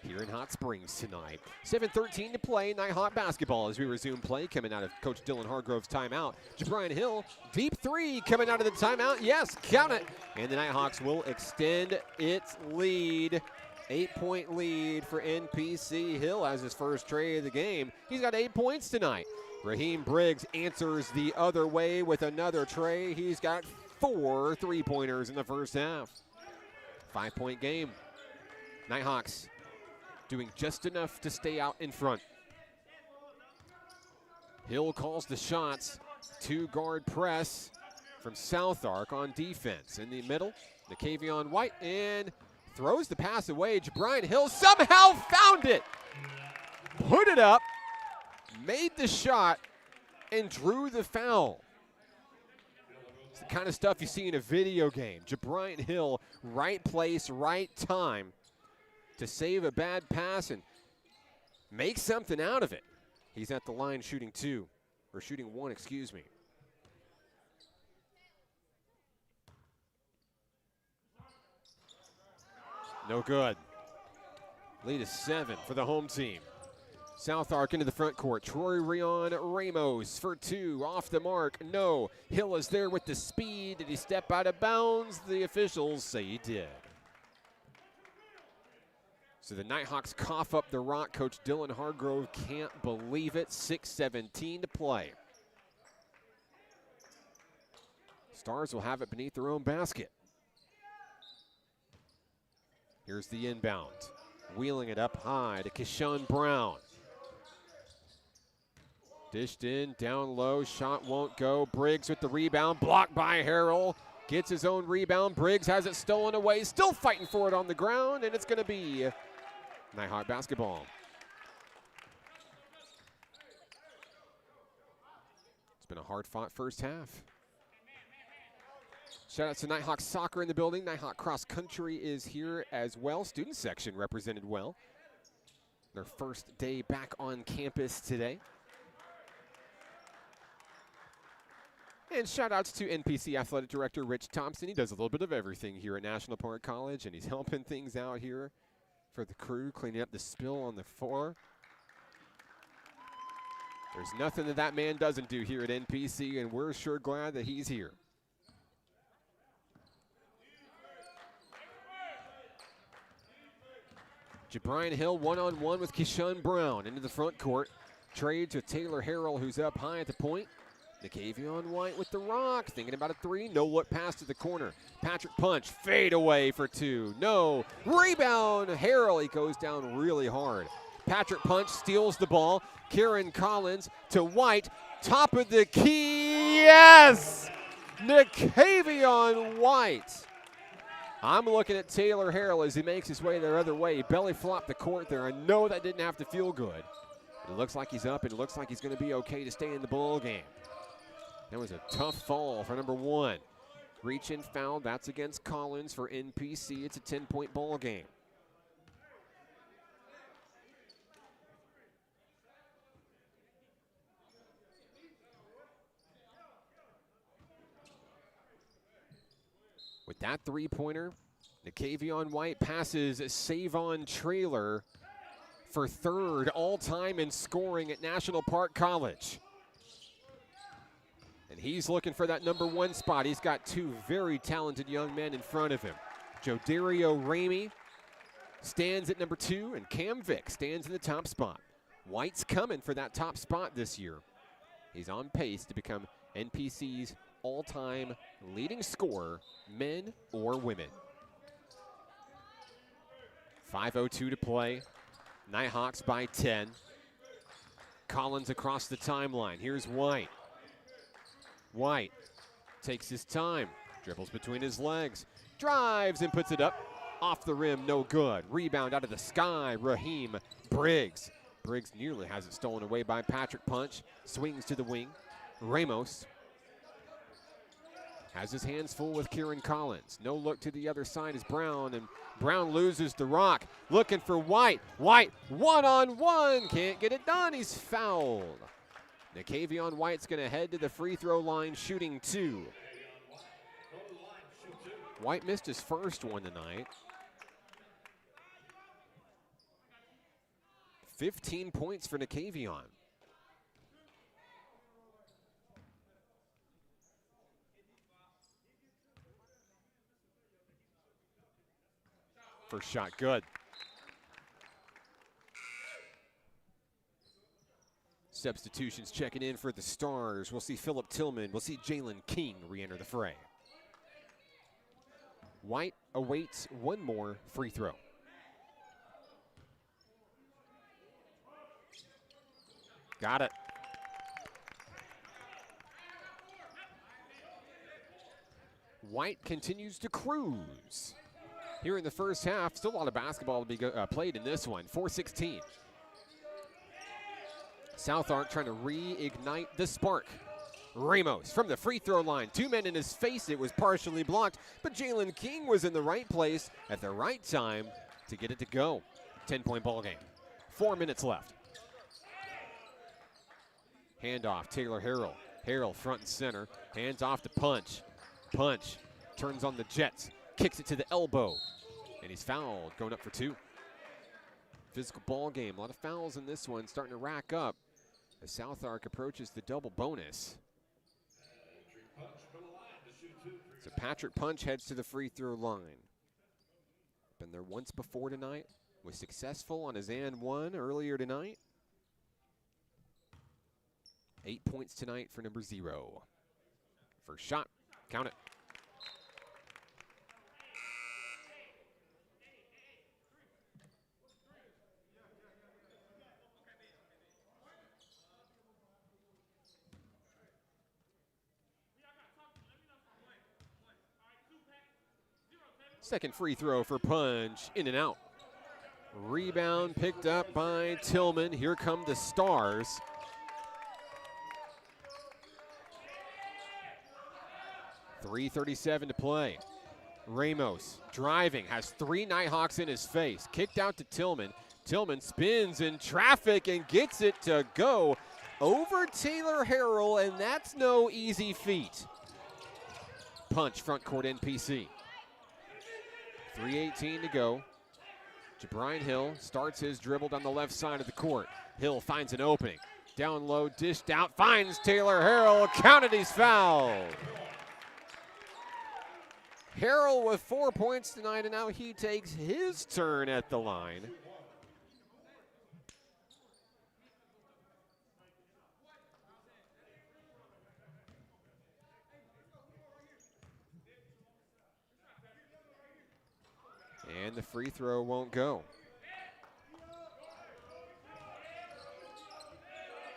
here in Hot Springs tonight. 7:13 to play. Nighthawk basketball as we resume play coming out of Coach Dylan Hargrove's timeout. Jabrian Hill, deep three coming out of the timeout. Yes, count it. And the Nighthawks will extend its lead. 8-point lead for NPC. Hill has his first tray of the game. He's got 8 points tonight. Raheem Briggs answers the other way with another tray. He's got 4 3-pointers in the first half. 5-point game. Nighthawks doing just enough to stay out in front. Hill calls the shots. 2-guard press from South Ark on defense. In the middle, Nakavion White, and throws the pass away. Jabrian Hill somehow found it. Put it up. Made the shot and drew the foul. It's the kind of stuff you see in a video game. Jabrian Hill, right place, right time to save a bad pass and make something out of it. He's at the line shooting one, excuse me. No good. Lead is 7 for the home team. South Ark into the front court. Troy Rion Ramos for 2. Off the mark. No. Hill is there with the speed. Did he step out of bounds? The officials say he did. So the Nighthawks cough up the rock. Coach Dylan Hargrove can't believe it. 6:17 to play. Stars will have it beneath their own basket. Here's the inbound. Wheeling it up high to Keyshawn Brown. Dished in, down low, shot won't go. Briggs with the rebound, blocked by Harrell. Gets his own rebound. Briggs has it stolen away. Still fighting for it on the ground, and it's going to be Nighthawk basketball. It's been a hard-fought first half. Shout out to Nighthawk soccer in the building. Nighthawk cross country is here as well. Student section represented well. Their first day back on campus today. And shout outs to NPC Athletic Director Rich Thompson. He does a little bit of everything here at National Park College, and he's helping things out here for the crew, cleaning up the spill on the floor. There's nothing that that man doesn't do here at NPC, and we're sure glad that he's here. Jabrian Hill one-on-one with Keyshawn Brown into the front court. Trades with Taylor Harrell, who's up high at the point. Nicavion White with the rock, thinking about a three. No look pass to the corner. Patrick Punch, fade away for two. No, rebound. Harrell, he goes down really hard. Patrick Punch steals the ball. Kieran Collins to White, top of the key, yes! Nicavion White. I'm looking at Taylor Harrell as he makes his way the other way. Belly flopped the court there. I know that didn't have to feel good. It looks like he's up. It looks like he's going to be okay to stay in the ball game. That was a tough fall for number one. Reach and foul. That's against Collins for NPC. It's a 10-point ball game. With that three-pointer, Nicavion White passes Savon Traylor for third all-time in scoring at National Park College. And he's looking for that number one spot. He's got two very talented young men in front of him. Jodario Ramey stands at number two, and Cam Vick stands in the top spot. White's coming for that top spot this year. He's on pace to become NPC's all-time leading scorer, men or women. 5:02 to play. Nighthawks by 10. Collins across the timeline. Here's White. White takes his time, dribbles between his legs, drives and puts it up. Off the rim, no good. Rebound out of the sky, Raheem Briggs. Briggs nearly has it stolen away by Patrick Punch. Swings to the wing. Ramos has his hands full with Kieran Collins. No look to the other side is Brown, and Brown loses the rock. Looking for White. White, one-on-one. Can't get it done. He's fouled. Nicavion White's going to head to the free throw line, shooting two. White missed his first one tonight. 15 points for Nicavion. First shot, good. Substitutions checking in for the Stars. We'll see Philip Tillman. We'll see Jalen King re-enter the fray. White awaits one more free throw. Got it. White continues to cruise. Here in the first half, still a lot of basketball to be played in this one. 4:16. South Ark trying to reignite the spark. Ramos from the free throw line. Two men in his face. It was partially blocked, but Jalen King was in the right place at the right time to get it to go. 10-point ball game. 4 minutes left. Handoff, Taylor Harrell. Harrell front and center. Hands off to Punch. Punch turns on the Jets. Kicks it to the elbow. And he's fouled, going up for two. Physical ball game. A lot of fouls in this one, starting to rack up as South Ark approaches the double bonus. So Patrick Punch heads to the free throw line. Been there once before tonight. Was successful on his and one earlier tonight. 8 points tonight for number 0. First shot, count it. Second free throw for Punch, in and out. Rebound picked up by Tillman. Here come the Stars. .337 to play. Ramos driving, has three Nighthawks in his face. Kicked out to Tillman. Tillman spins in traffic and gets it to go over Taylor Harrell, and that's no easy feat. Punch, front court NPC. 3:18 to go. Jabrine Hill starts his dribble down the left side of the court. Hill finds an opening. Down low, dished out, finds Taylor Harrell. Counted, he's fouled. Harrell with 4 points tonight, and now he takes his turn at the line. And the free throw won't go.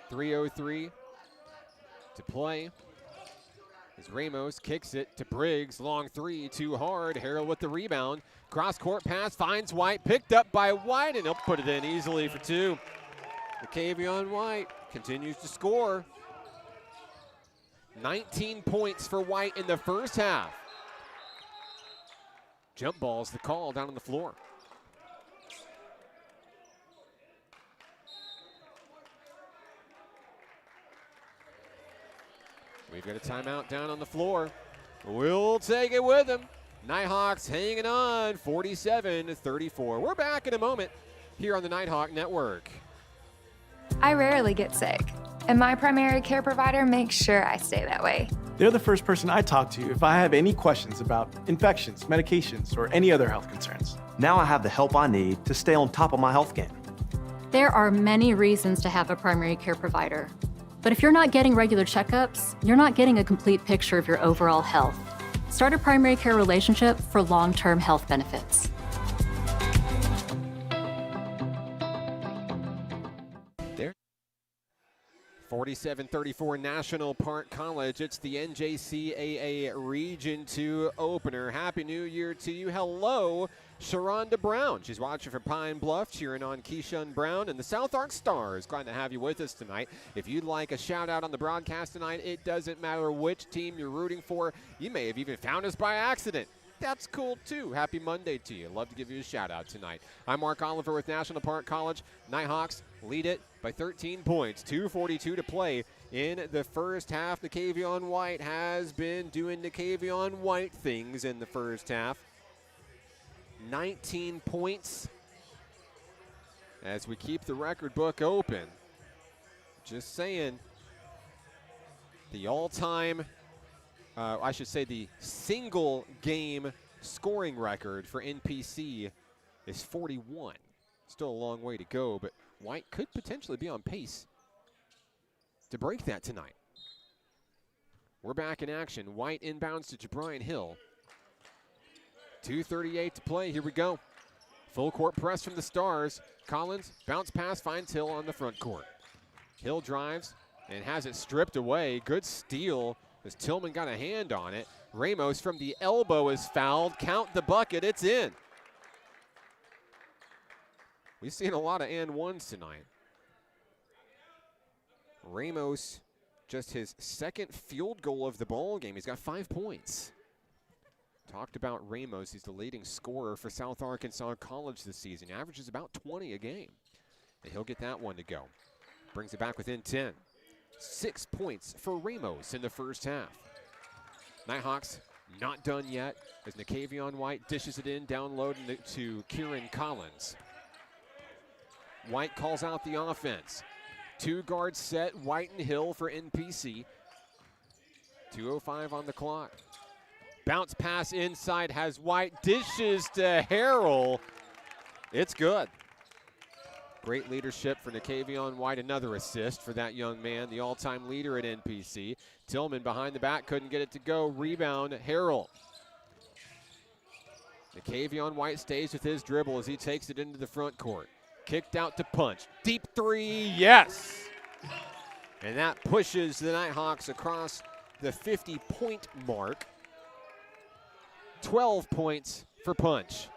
3:03 to play. As Ramos kicks it to Briggs, long three, too hard. Harrell with the rebound. Cross-court pass, finds White, picked up by White, and he'll put it in easily for two. Nakevion White continues to score. 19 points for White in the first half. Jump ball's the call down on the floor. We've got a timeout down on the floor. We'll take it with him. Nighthawks hanging on, 47-34. We're back in a moment here on the Nighthawk Network. I rarely get sick, and my primary care provider makes sure I stay that way. They're the first person I talk to if I have any questions about infections, medications, or any other health concerns. Now I have the help I need to stay on top of my health game. There are many reasons to have a primary care provider. But if you're not getting regular checkups, you're not getting a complete picture of your overall health. Start a primary care relationship for long-term health benefits. There. 47-34 National Park College. It's the NJCAA Region 2 opener. Happy New Year to you. Hello, Sharonda Brown. She's watching from Pine Bluff, cheering on Keishun Brown and the South Ark Stars. Glad to have you with us tonight. If you'd like a shout out on the broadcast tonight, it doesn't matter which team you're rooting for. You may have even found us by accident. That's cool too. Happy Monday to you. Love to give you a shout out tonight. I'm Mark Oliver with National Park College. Nighthawks lead it by 13 points. 2:42 to play in the first half. Nakevion White has been doing Nakevion White things in the first half. 19 points as we keep the record book open. Just saying, the all-time, I should say the single game scoring record for NPC is 41. Still a long way to go, but White could potentially be on pace to break that tonight. We're back in action. White inbounds to Jabrine Hill. 2:38 to play. Here we go. Full court press from the Stars. Collins, bounce pass, finds Hill on the front court. Hill drives and has it stripped away. Good steal as Tillman got a hand on it. Ramos from the elbow is fouled. Count the bucket. It's in. We've seen a lot of and ones tonight. Ramos, just his second field goal of the ball game. He's got 5 points. Talked about Ramos. He's the leading scorer for South Arkansas College this season. He averages about 20 a game. And he'll get that one to go. Brings it back within 10. 6 points for Ramos in the first half. Nighthawks not done yet as Nakevion White dishes it in down low to Kieran Collins. White calls out the offense. 2 guard set, White and Hill for NPC. 2:05 on the clock. Bounce pass inside has White, dishes to Harrell. It's good. Great leadership for Nakevion White. Another assist for that young man, the all-time leader at NPC. Tillman behind the back, couldn't get it to go. Rebound, Harrell. Nakevion White stays with his dribble as he takes it into the front court. Kicked out to Punch. Deep three, yes! And that pushes the Nighthawks across the 50-point mark. 12 points for Punch.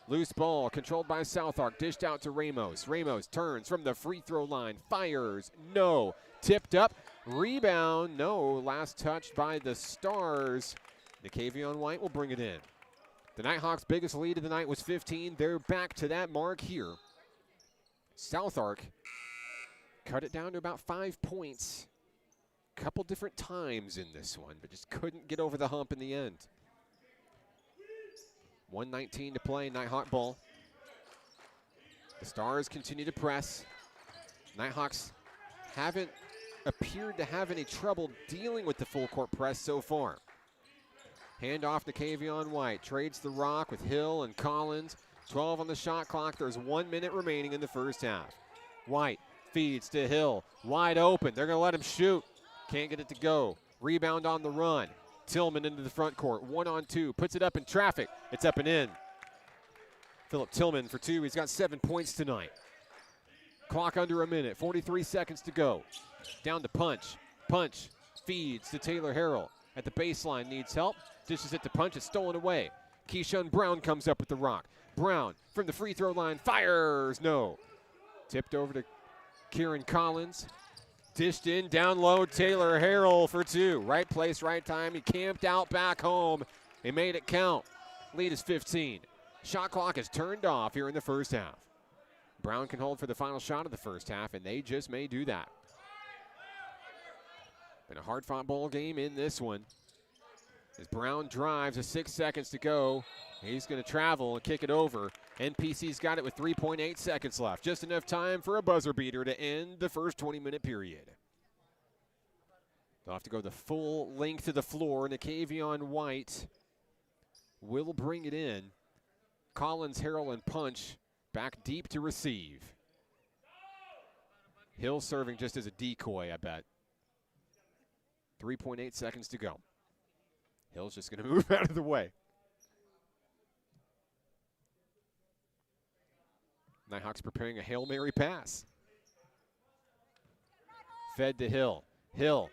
Loose ball controlled by Southwark, dished out to Ramos. Ramos turns from the free throw line, fires, no. Tipped up, rebound, no. Last touched by the Stars. Nakavion White will bring it in. The Nighthawks' biggest lead of the night was 15. They're back to that mark here. Southwark cut it down to about 5 points. Couple different times in this one, but just couldn't get over the hump in the end. 1:19 to play, Nighthawk ball. The Stars continue to press. Nighthawks haven't appeared to have any trouble dealing with the full court press so far. Hand off to Nakavion White, trades the rock with Hill and Collins. 12 on the shot clock, there's 1 minute remaining in the first half. White feeds to Hill, wide open, they're gonna let him shoot. Can't get it to go, rebound on the run. Tillman into the front court, 1-on-2, puts it up in traffic, it's up and in. Philip Tillman for 2, he's got 7 points tonight. Clock under a minute, 43 seconds to go. Down to Punch, Punch feeds to Taylor Harrell. At the baseline, needs help, dishes it to Punch, it's stolen away. Keyshawn Brown comes up with the rock. Brown from the free throw line, fires, no. Tipped over to Kieran Collins. Dished in, down low, Taylor Harrell for 2. Right place, right time, he camped out back home. He made it count. Lead is 15. Shot clock is turned off here in the first half. Brown can hold for the final shot of the first half, and they just may do that. Been a hard-fought ball game in this one. As Brown drives with 6 seconds to go, he's going to travel and kick it over. NPC's got it with 3.8 seconds left. Just enough time for a buzzer beater to end the first 20-minute period. They'll have to go the full length of the floor. Nakavion White will bring it in. Collins, Harrell, and Punch back deep to receive. Hill serving just as a decoy, I bet. 3.8 seconds to go. Hill's just going to move out of the way. Nighthawks preparing a Hail Mary pass. Fed to Hill. Hill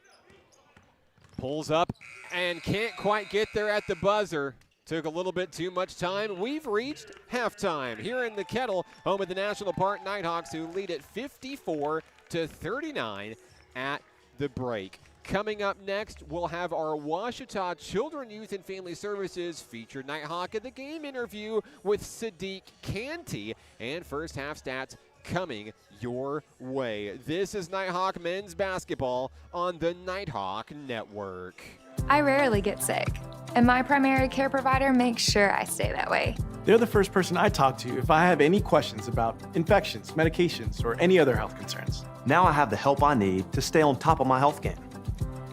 pulls up and can't quite get there at the buzzer. Took a little bit too much time. We've reached halftime here in the Kettle, home of the National Park Nighthawks, who lead at 54-39 at the break. Coming up next, we'll have our Ouachita Children, Youth, and Family Services featured Nighthawk of the Game interview with Sadiq Canty, and first half stats coming your way. This is Nighthawk men's basketball on the Nighthawk Network. I rarely get sick, and my primary care provider makes sure I stay that way. They're the first person I talk to if I have any questions about infections, medications, or any other health concerns. Now I have the help I need to stay on top of my health game.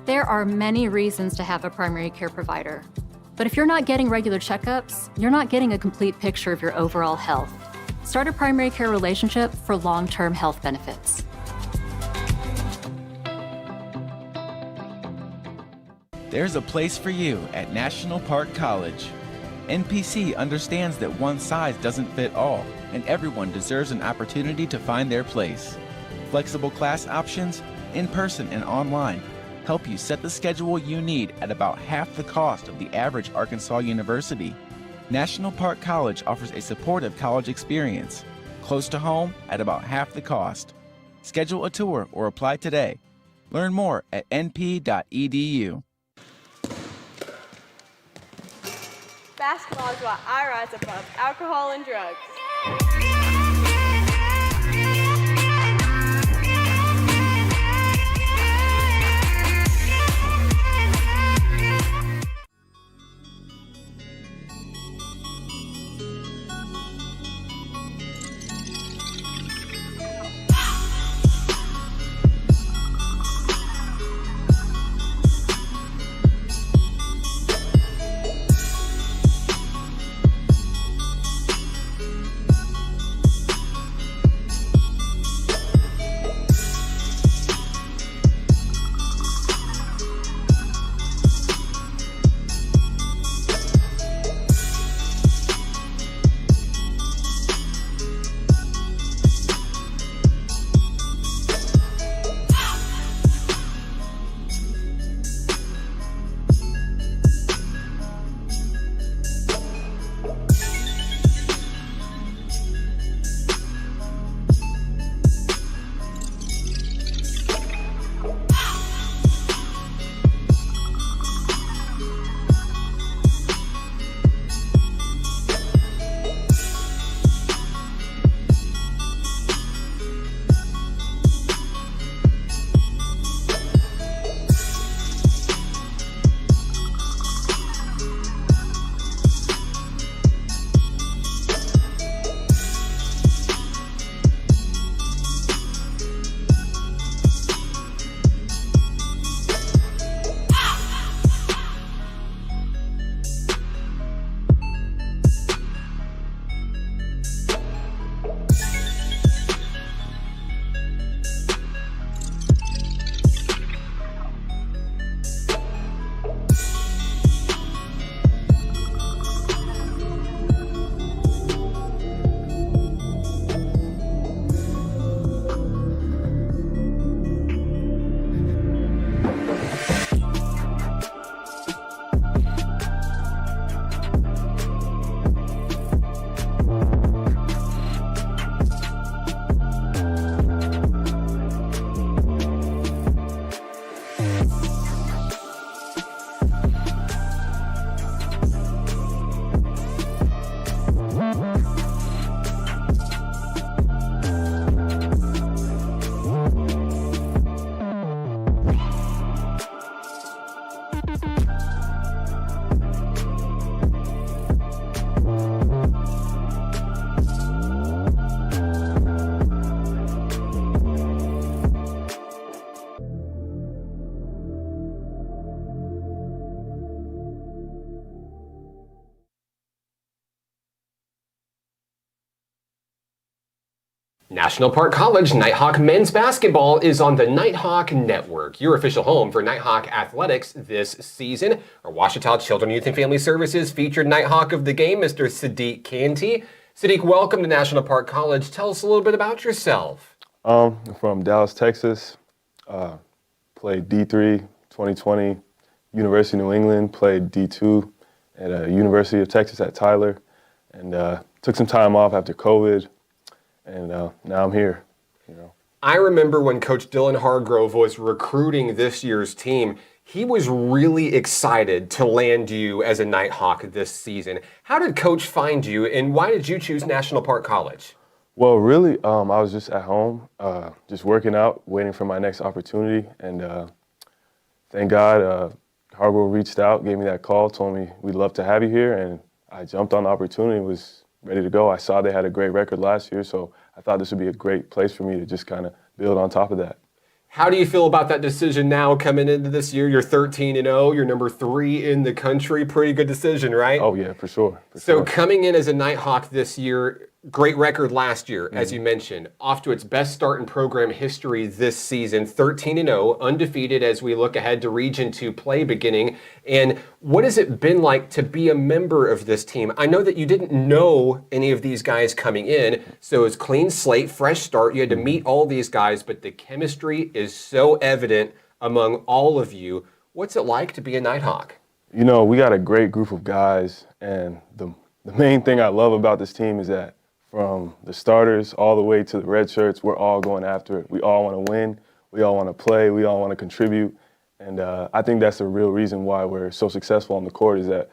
There are many reasons to have a primary care provider. But if you're not getting regular checkups, you're not getting a complete picture of your overall health. Start a primary care relationship for long-term health benefits. There's a place for you at National Park College. NPC understands that one size doesn't fit all, and everyone deserves an opportunity to find their place. Flexible class options, in-person and online, help you set the schedule you need at about half the cost of the average Arkansas university. National Park College offers a supportive college experience, close to home at about half the cost. Schedule a tour or apply today. Learn more at np.edu. Basketball is why I rise above alcohol and drugs. National Park College Nighthawk men's basketball is on the Nighthawk Network, your official home for Nighthawk athletics this season. Our Ouachita Children, Youth and Family Services featured Nighthawk of the game, Mr. Sadiq Canty. Sadiq, welcome to National Park College. Tell us a little bit about yourself. I'm from Dallas, Texas. Played D3 2020, University of New England. Played D2 at University of Texas at Tyler, and took some time off after COVID. And now I'm here, I remember when Coach Dylan Hargrove was recruiting this year's team, he was really excited to land you as a Nighthawk this season. How did Coach find you, and why did you choose National Park College? Well, really, I was just at home, just working out, waiting for my next opportunity. And thank God, Hargrove reached out, gave me that call, told me, we'd love to have you here. And I jumped on the opportunity and was ready to go. I saw they had a great record last year, so I thought this would be a great place for me to just kind of build on top of that. How do you feel about that decision now coming into this year? You're 13-0, you're number 3 in the country. Pretty good decision, right? Oh, yeah, for sure. So coming in as a Nighthawk this year, great record last year, as you mentioned. Off to its best start in program history this season, 13-0, undefeated as we look ahead to Region 2 play beginning. And what has it been like to be a member of this team? I know that you didn't know any of these guys coming in, so it's clean slate, fresh start. You had to meet all these guys, but the chemistry is so evident among all of you. What's it like to be a Nighthawk? You know, we got a great group of guys, and the main thing I love about this team is that from the starters all the way to the red shirts, we're all going after it. We all want to win. We all want to play. We all want to contribute. And I think that's the real reason why we're so successful on the court is that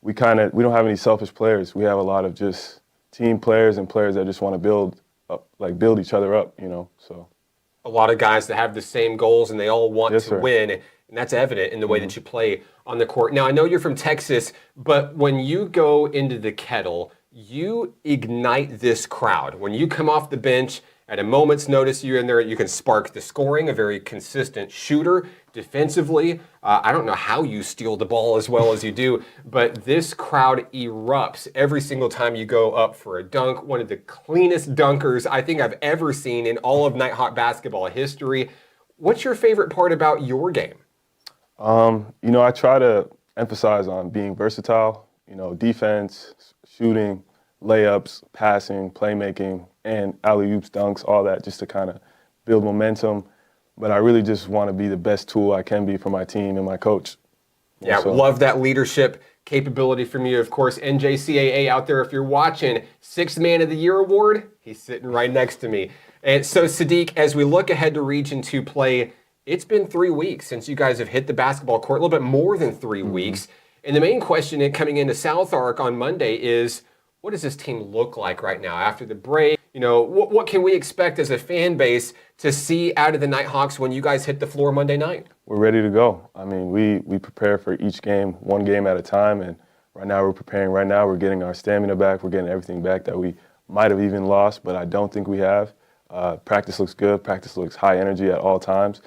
we don't have any selfish players. We have a lot of just team players and players that just want to build each other up, so. A lot of guys that have the same goals and they all want to win. And that's evident in the way that you play on the court. Now, I know you're from Texas, but when you go into the Kettle, you ignite this crowd. When you come off the bench, at a moment's notice, you're in there, you can spark the scoring, a very consistent shooter. Defensively, I don't know how you steal the ball as well as you do, but this crowd erupts every single time you go up for a dunk. One of the cleanest dunkers I think I've ever seen in all of Nighthawk basketball history. What's your favorite part about your game? I try to emphasize on being versatile, defense, shooting, layups, passing, playmaking, and alley-oops, dunks, all that, just to kind of build momentum. But I really just want to be the best tool I can be for my team and my coach. Yeah, love that leadership capability from you. Of course, NJCAA out there, if you're watching, 6th Man of the Year award, he's sitting right next to me. And so, Sadiq, as we look ahead to Region 2 play, it's been 3 weeks since you guys have hit the basketball court, a little bit more than 3 weeks. And the main question coming into South Ark on Monday is, what does this team look like right now after the break? What can we expect as a fan base to see out of the Nighthawks when you guys hit the floor Monday night? We're ready to go. I mean, we prepare for each game, one game at a time, and right now we're preparing. Right now we're getting our stamina back. We're getting everything back that we might have even lost, but I don't think we have. Practice looks good. Practice looks high energy at all times.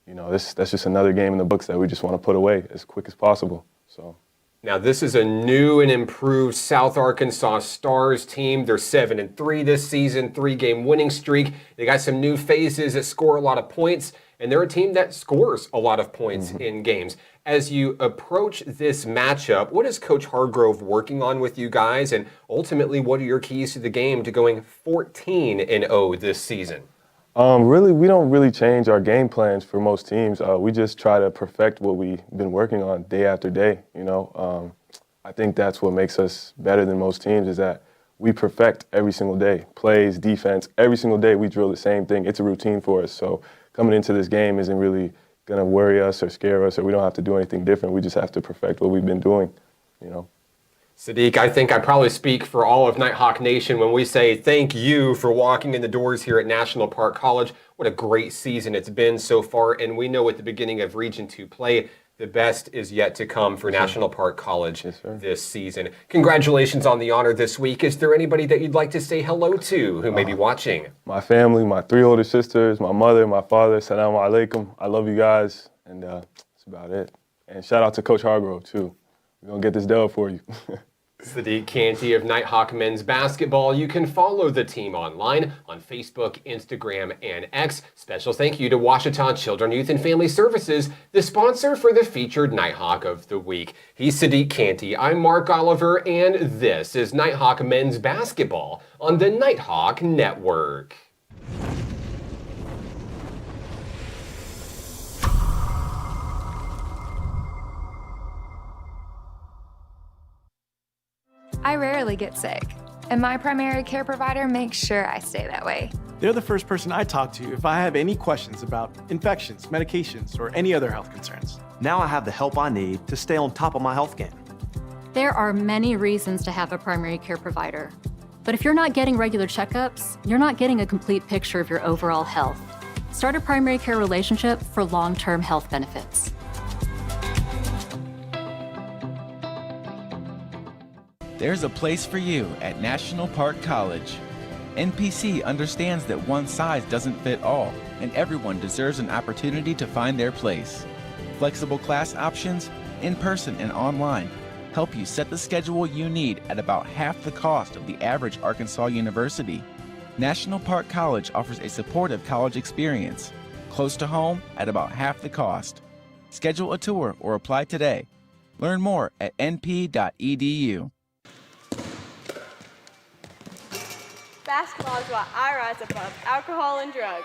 That's just another game in the books that we just want to put away as quick as possible. So. Now, this is a new and improved South Arkansas Stars team. They're 7-3 this season, 3-game winning streak. They got some new faces that score a lot of points, and they're a team that scores a lot of points in games. As you approach this matchup, what is Coach Hargrove working on with you guys, and ultimately, what are your keys to the game to going 14-0 this season? Really, we don't really change our game plans for most teams. We just try to perfect what we've been working on day after day, I think that's what makes us better than most teams is that we perfect every single day. Plays, defense, every single day we drill the same thing. It's a routine for us. So coming into this game isn't really going to worry us or scare us, or we don't have to do anything different. We just have to perfect what we've been doing, Sadiq, I think I probably speak for all of Nighthawk Nation when we say thank you for walking in the doors here at National Park College. What a great season it's been so far, and we know at the beginning of Region 2 play, the best is yet to come for National Park College this season. Congratulations on the honor this week. Is there anybody that you'd like to say hello to who may be watching? My family, my 3 older sisters, my mother, my father. Assalamu alaikum. I love you guys, and that's about it. And shout out to Coach Hargrove, too. We're going to get this dub for you. Sadiq Canty of Nighthawk men's basketball. You can follow the team online on Facebook, Instagram, and X. Special thank you to Ouachita Children, Youth, and Family Services, the sponsor for the featured Nighthawk of the week. He's Sadiq Canty. I'm Mark Oliver, and this is Nighthawk men's basketball on the Nighthawk Network. I rarely get sick, and my primary care provider makes sure I stay that way. They're the first person I talk to if I have any questions about infections, medications, or any other health concerns. Now I have the help I need to stay on top of my health game. There are many reasons to have a primary care provider. But if you're not getting regular checkups, you're not getting a complete picture of your overall health. Start a primary care relationship for long-term health benefits. There's a place for you at National Park College. NPC understands that one size doesn't fit all, and everyone deserves an opportunity to find their place. Flexible class options, in-person and online, help you set the schedule you need at about half the cost of the average Arkansas university. National Park College offers a supportive college experience, close to home at about half the cost. Schedule a tour or apply today. Learn more at np.edu. Basketball is what I rise above alcohol and drugs.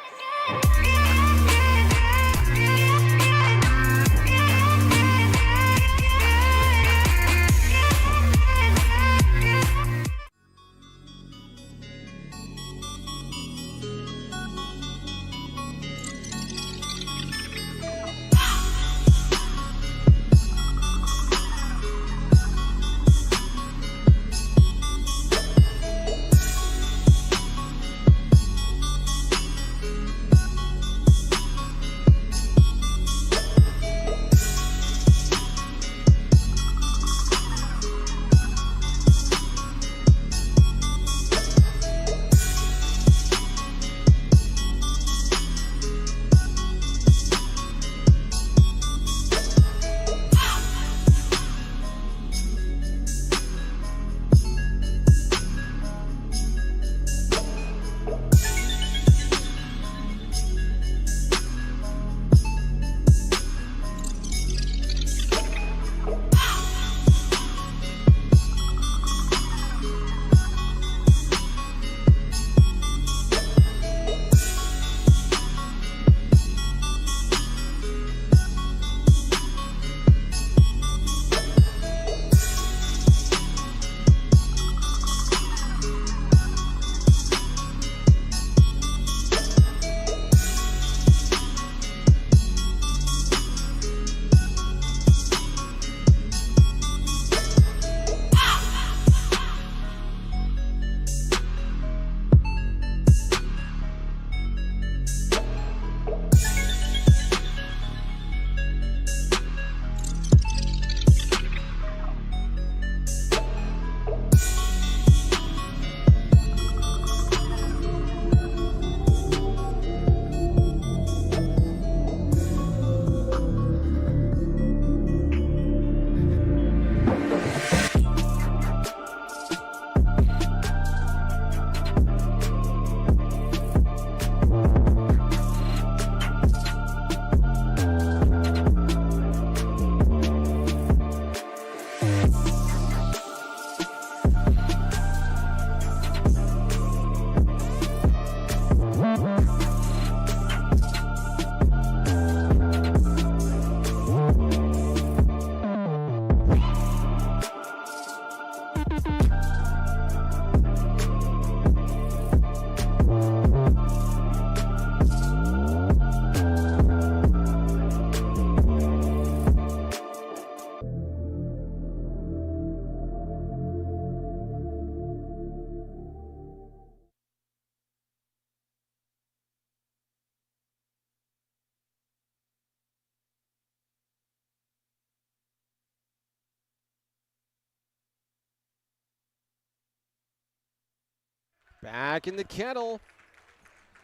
Back in the Kettle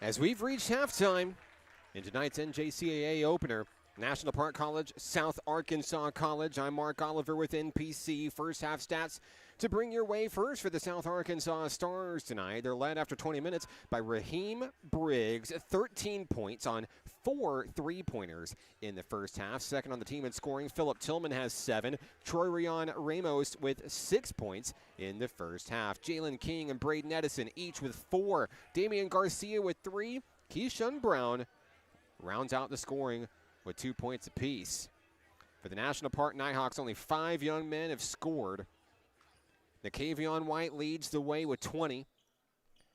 as we've reached halftime in tonight's NJCAA opener. National Park College, South Arkansas College. I'm Mark Oliver with NPC. First half stats to bring your way first for the South Arkansas Stars tonight. They're led after 20 minutes by Raheem Briggs, 13 points on 4 3-pointers in the first half. Second on the team in scoring, Philip Tillman has 7. Troy Rion Ramos with 6 points in the first half. Jalen King and Braden Edison each with 4. Damian Garcia with 3. Keishun Brown rounds out the scoring with 2 points apiece. For the National Park Nighthawks, only 5 young men have scored. Nakavion White leads the way with 20.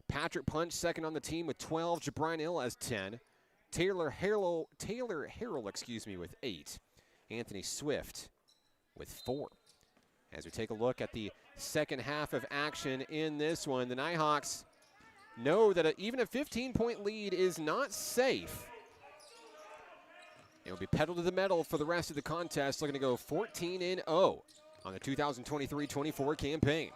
Patrick Punch second on the team with 12. Jabrian Hill has 10. Taylor Harrell, with 8. Anthony Swift with 4. As we take a look at the second half of action in this one, the Nighthawks know that even a 15-point lead is not safe. It will be pedal to the metal for the rest of the contest, looking to go 14-0 on the 2023-24 campaign.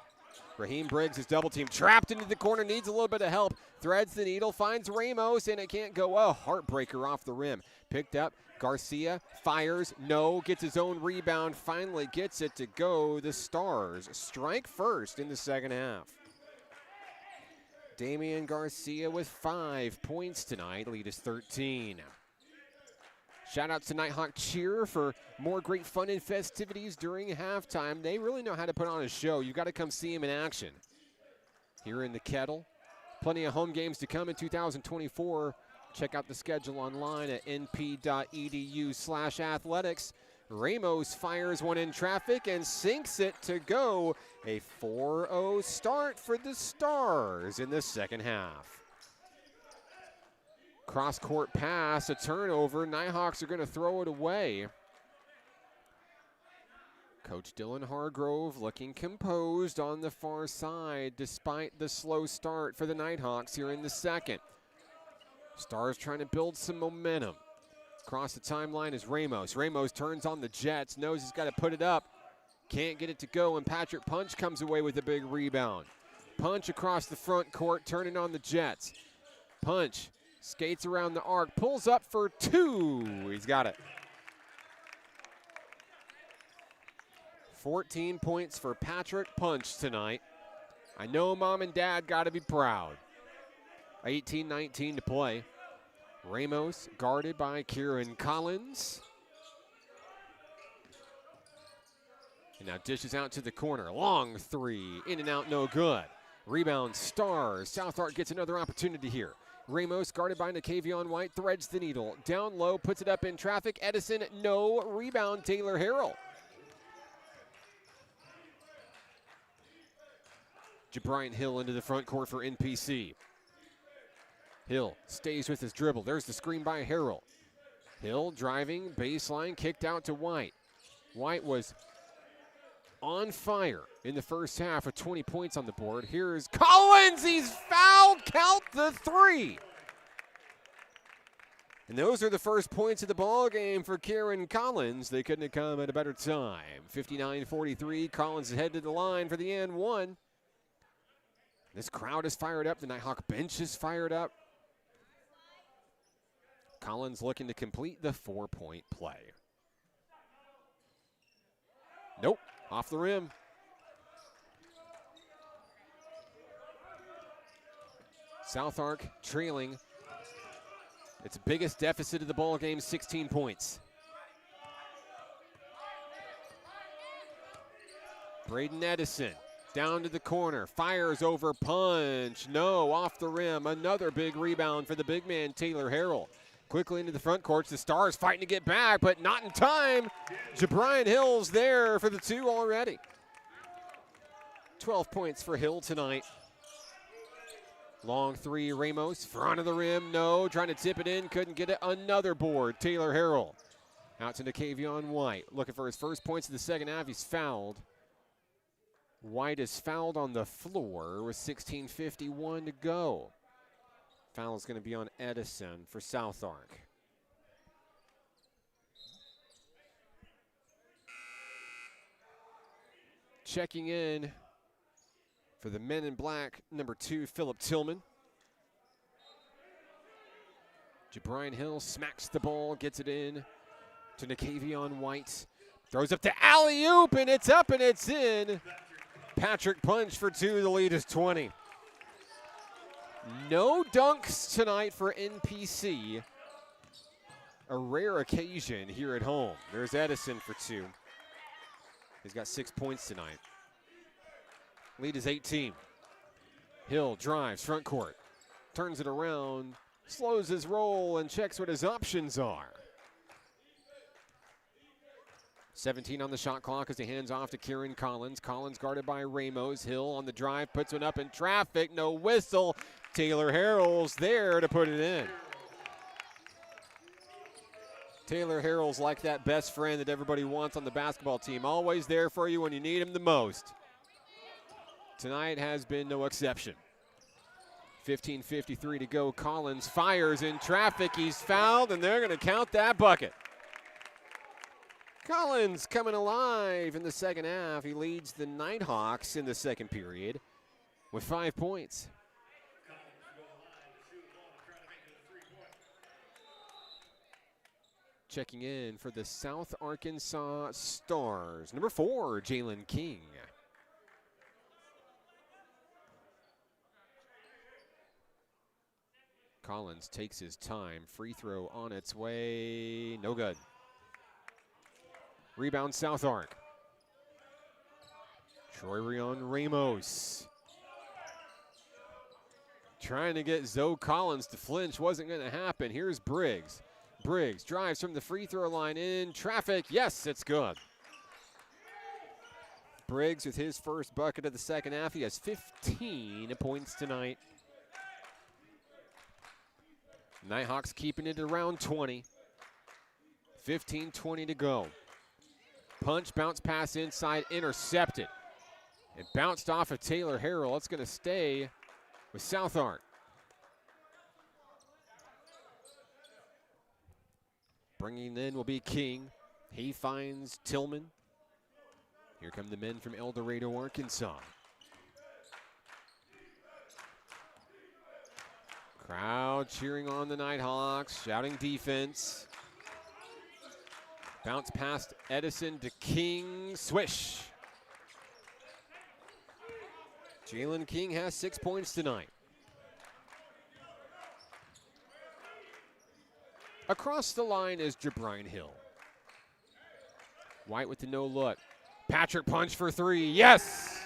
Raheem Briggs is double teamed, trapped into the corner, needs a little bit of help, threads the needle, finds Ramos, and it can't go. A heartbreaker off the rim. Picked up, Garcia fires, no, gets his own rebound, finally gets it to go. The Stars strike first in the second half. Damian Garcia with 5 points tonight, lead is 13. Shout-outs to Nighthawk Cheer for more great fun and festivities during halftime. They really know how to put on a show. You've got to come see them in action. Here in the Kettle, plenty of home games to come in 2024. Check out the schedule online at np.edu/athletics. Ramos fires one in traffic and sinks it to go. A 4-0 start for the Stars in the second half. Cross-court pass, a turnover. Nighthawks are going to throw it away. Coach Dylan Hargrove looking composed on the far side despite the slow start for the Nighthawks here in the second. Stars trying to build some momentum. Across the timeline is Ramos. Ramos turns on the Jets, knows he's got to put it up. Can't get it to go, and Patrick Punch comes away with a big rebound. Punch across the front court, turning on the Jets. Punch skates around the arc, pulls up for 2. He's got it. 14 points for Patrick Punch tonight. I know Mom and Dad got to be proud. 18-19 to play. Ramos guarded by Kieran Collins. And now dishes out to the corner. Long 3, in and out, no good. Rebound Stars. South Ark gets another opportunity here. Ramos guarded by Nakavion White, threads the needle. Down low, puts it up in traffic. Edison, no. Rebound, Taylor Harrell. Jabrian Hill into the front court for NPC. Hill stays with his dribble. There's the screen by Harrell. Hill driving, baseline, kicked out to White. White was on fire in the first half with 20 points on the board. Here's Collins. He's fouled. Count the 3. And those are the first points of the ball game for Kieran Collins. They couldn't have come at a better time. 59-43. Collins is headed to the line for the and 1. This crowd is fired up. The Nighthawk bench is fired up. Collins looking to complete the 4-point play. Nope, off the rim. South Ark trailing its biggest deficit of the ball game, 16 points. Braden Edison down to the corner, fires over Punch. No, off the rim. Another big rebound for the big man, Taylor Harrell. Quickly into the front court. The Stars fighting to get back, but not in time. Jabrian Hill's there for the 2 already. 12 points for Hill tonight. Long 3, Ramos, front of the rim, no. Trying to tip it in, couldn't get it. Another board, Taylor Harrell. Out to Nakavion White. Looking for his first points in the second half. He's fouled. White is fouled on the floor with 16:51 to go. Foul is going to be on Edison for South Ark. Checking in for the men in black, number 2, Philip Tillman. Jabrian Hill smacks the ball, gets it in to Nakavion White. Throws up the alley-oop, and it's up and it's in. Patrick punch for 2. The lead is 20. No dunks tonight for NPC. A rare occasion here at home. There's Edison for 2. He's got 6 points tonight. Lead is 18. Hill drives front court. Turns it around. Slows his roll and checks what his options are. 17 on the shot clock as he hands off to Kieran Collins. Collins guarded by Ramos. Hill on the drive, puts one up in traffic. No whistle. Taylor Harrell's there to put it in. Taylor Harrell's like that best friend that everybody wants on the basketball team. Always there for you when you need him the most. Tonight has been no exception. 15:53 to go. Collins fires in traffic. He's fouled, and they're going to count that bucket. Collins coming alive in the second half. He leads the Nighthawks in the second period with 5 points. Checking in for the South Arkansas Stars. Number 4, Jalen King. Collins takes his time. Free throw on its way. No good. Rebound South Ark. Troy Ramos. Trying to get Zoe Collins to flinch. Wasn't going to happen. Here's Briggs. Briggs drives from the free throw line in traffic. Yes, it's good. Briggs with his first bucket of the second half. He has 15 points tonight. Nighthawks keeping it around 20. 15:20 to go. Punch, bounce pass inside, intercepted. It bounced off of Taylor Harrell. It's going to stay with South Ark. Bringing in will be King. He finds Tillman. Here come the men from El Dorado, Arkansas. Crowd cheering on the Nighthawks, shouting defense. Bounce past Edison to King, swish. Jalen King has 6 points tonight. Across the line is Jabrine Hill. White with the no look. Patrick punch for 3, yes!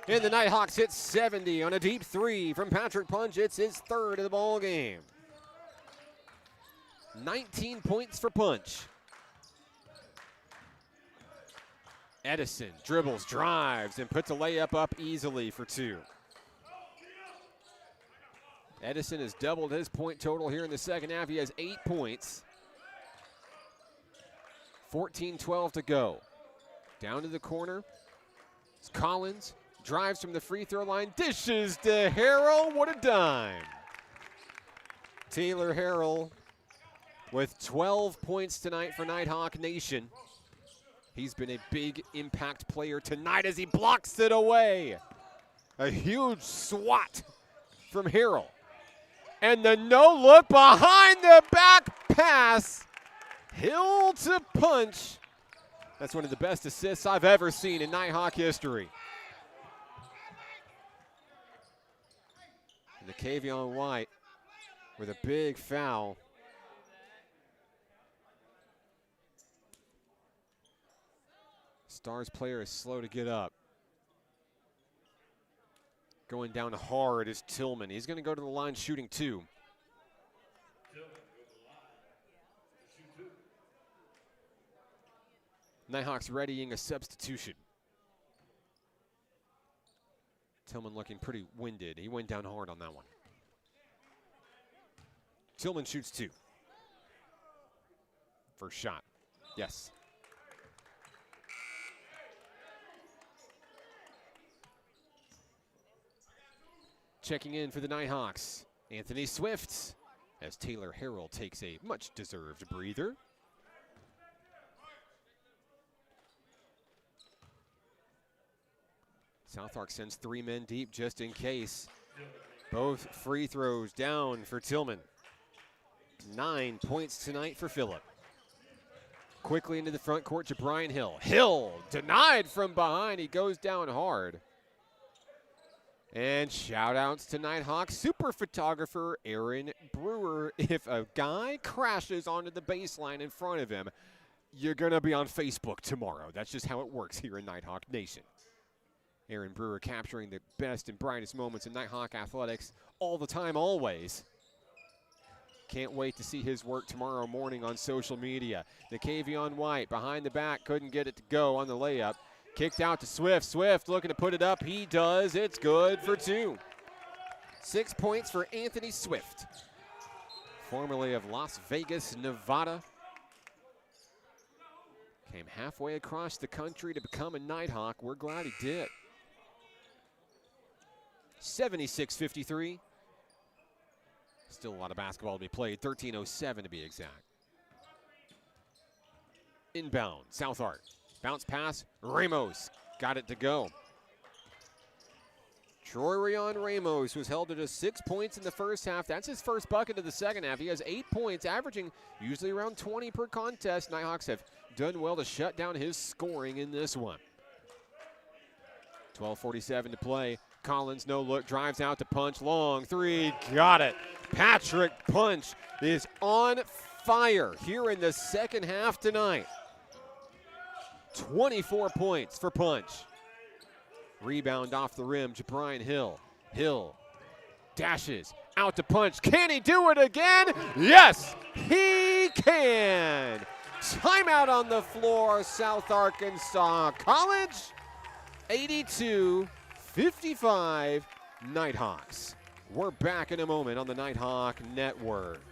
And the Nighthawks hit 70 on a deep 3 from Patrick Punch. It's his 3rd of the ball game. 19 points for Punch. Edison dribbles, drives, and puts a layup up easily for 2. Edison has doubled his point total here in the second half. He has 8 points. 14-12 to go. Down to the corner. It's Collins. Drives from the free throw line. Dishes to Harrell. What a dime. Taylor Harrell with 12 points tonight for Nighthawk Nation. He's been a big impact player tonight as he blocks it away. A huge swat from Harrell. And the no-look behind the back pass. Hill to Punch. That's one of the best assists I've ever seen in Nighthawk history. And the Kavion White with a big foul. Stars player is slow to get up. Going down hard is Tillman. He's going to go to the line shooting 2. Nighthawks readying a substitution. Tillman looking pretty winded. He went down hard on that one. Tillman shoots 2. First shot. Yes. Checking in for the Nighthawks, Anthony Swift, as Taylor Harrell takes a much-deserved breather. South Ark sends 3 men deep just in case. Both free throws down for Tillman. 9 points tonight for Phillip. Quickly into the front court to Brian Hill. Hill denied from behind. He goes down hard. And shout outs to Nighthawk super photographer Aaron Brewer. If a guy crashes onto the baseline in front of him, you're going to be on Facebook tomorrow. That's just how it works here in Nighthawk Nation. Aaron Brewer capturing the best and brightest moments in Nighthawk athletics all the time, always. Can't wait to see his work tomorrow morning on social media. Nakavion White behind the back, couldn't get it to go on the layup. Kicked out to Swift. Swift looking to put it up. He does. It's good for 2. 6 points for Anthony Swift, formerly of Las Vegas, Nevada. Came halfway across the country to become a Nighthawk. We're glad he did. 76-53. Still a lot of basketball to be played. 13:07 to be exact. Inbound, South Arc. Bounce pass, Ramos got it to go. Troy Rayon Ramos was held to just 6 points in the first half. That's his first bucket of the second half. He has 8 points, averaging usually around 20 per contest. Nighthawks have done well to shut down his scoring in this one. 12:47 to play. Collins, no look, drives out to Punch. Long three, got it. Patrick Punch is on fire here in the second half tonight. 24 points for Punch. Rebound off the rim to Brian Hill. Hill dashes out to Punch. Can he do it again? Yes, he can. Timeout on the floor, South Arkansas College. 82-55 Nighthawks. We're back in a moment on the Nighthawk Network.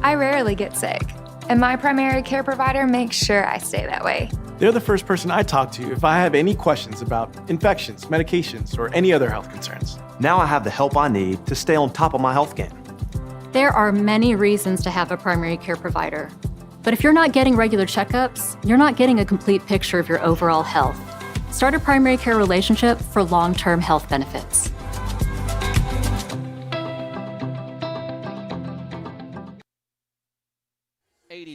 I rarely get sick, and my primary care provider makes sure I stay that way. They're the first person I talk to if I have any questions about infections, medications, or any other health concerns. Now I have the help I need to stay on top of my health game. There are many reasons to have a primary care provider. But if you're not getting regular checkups, you're not getting a complete picture of your overall health. Start a primary care relationship for long-term health benefits.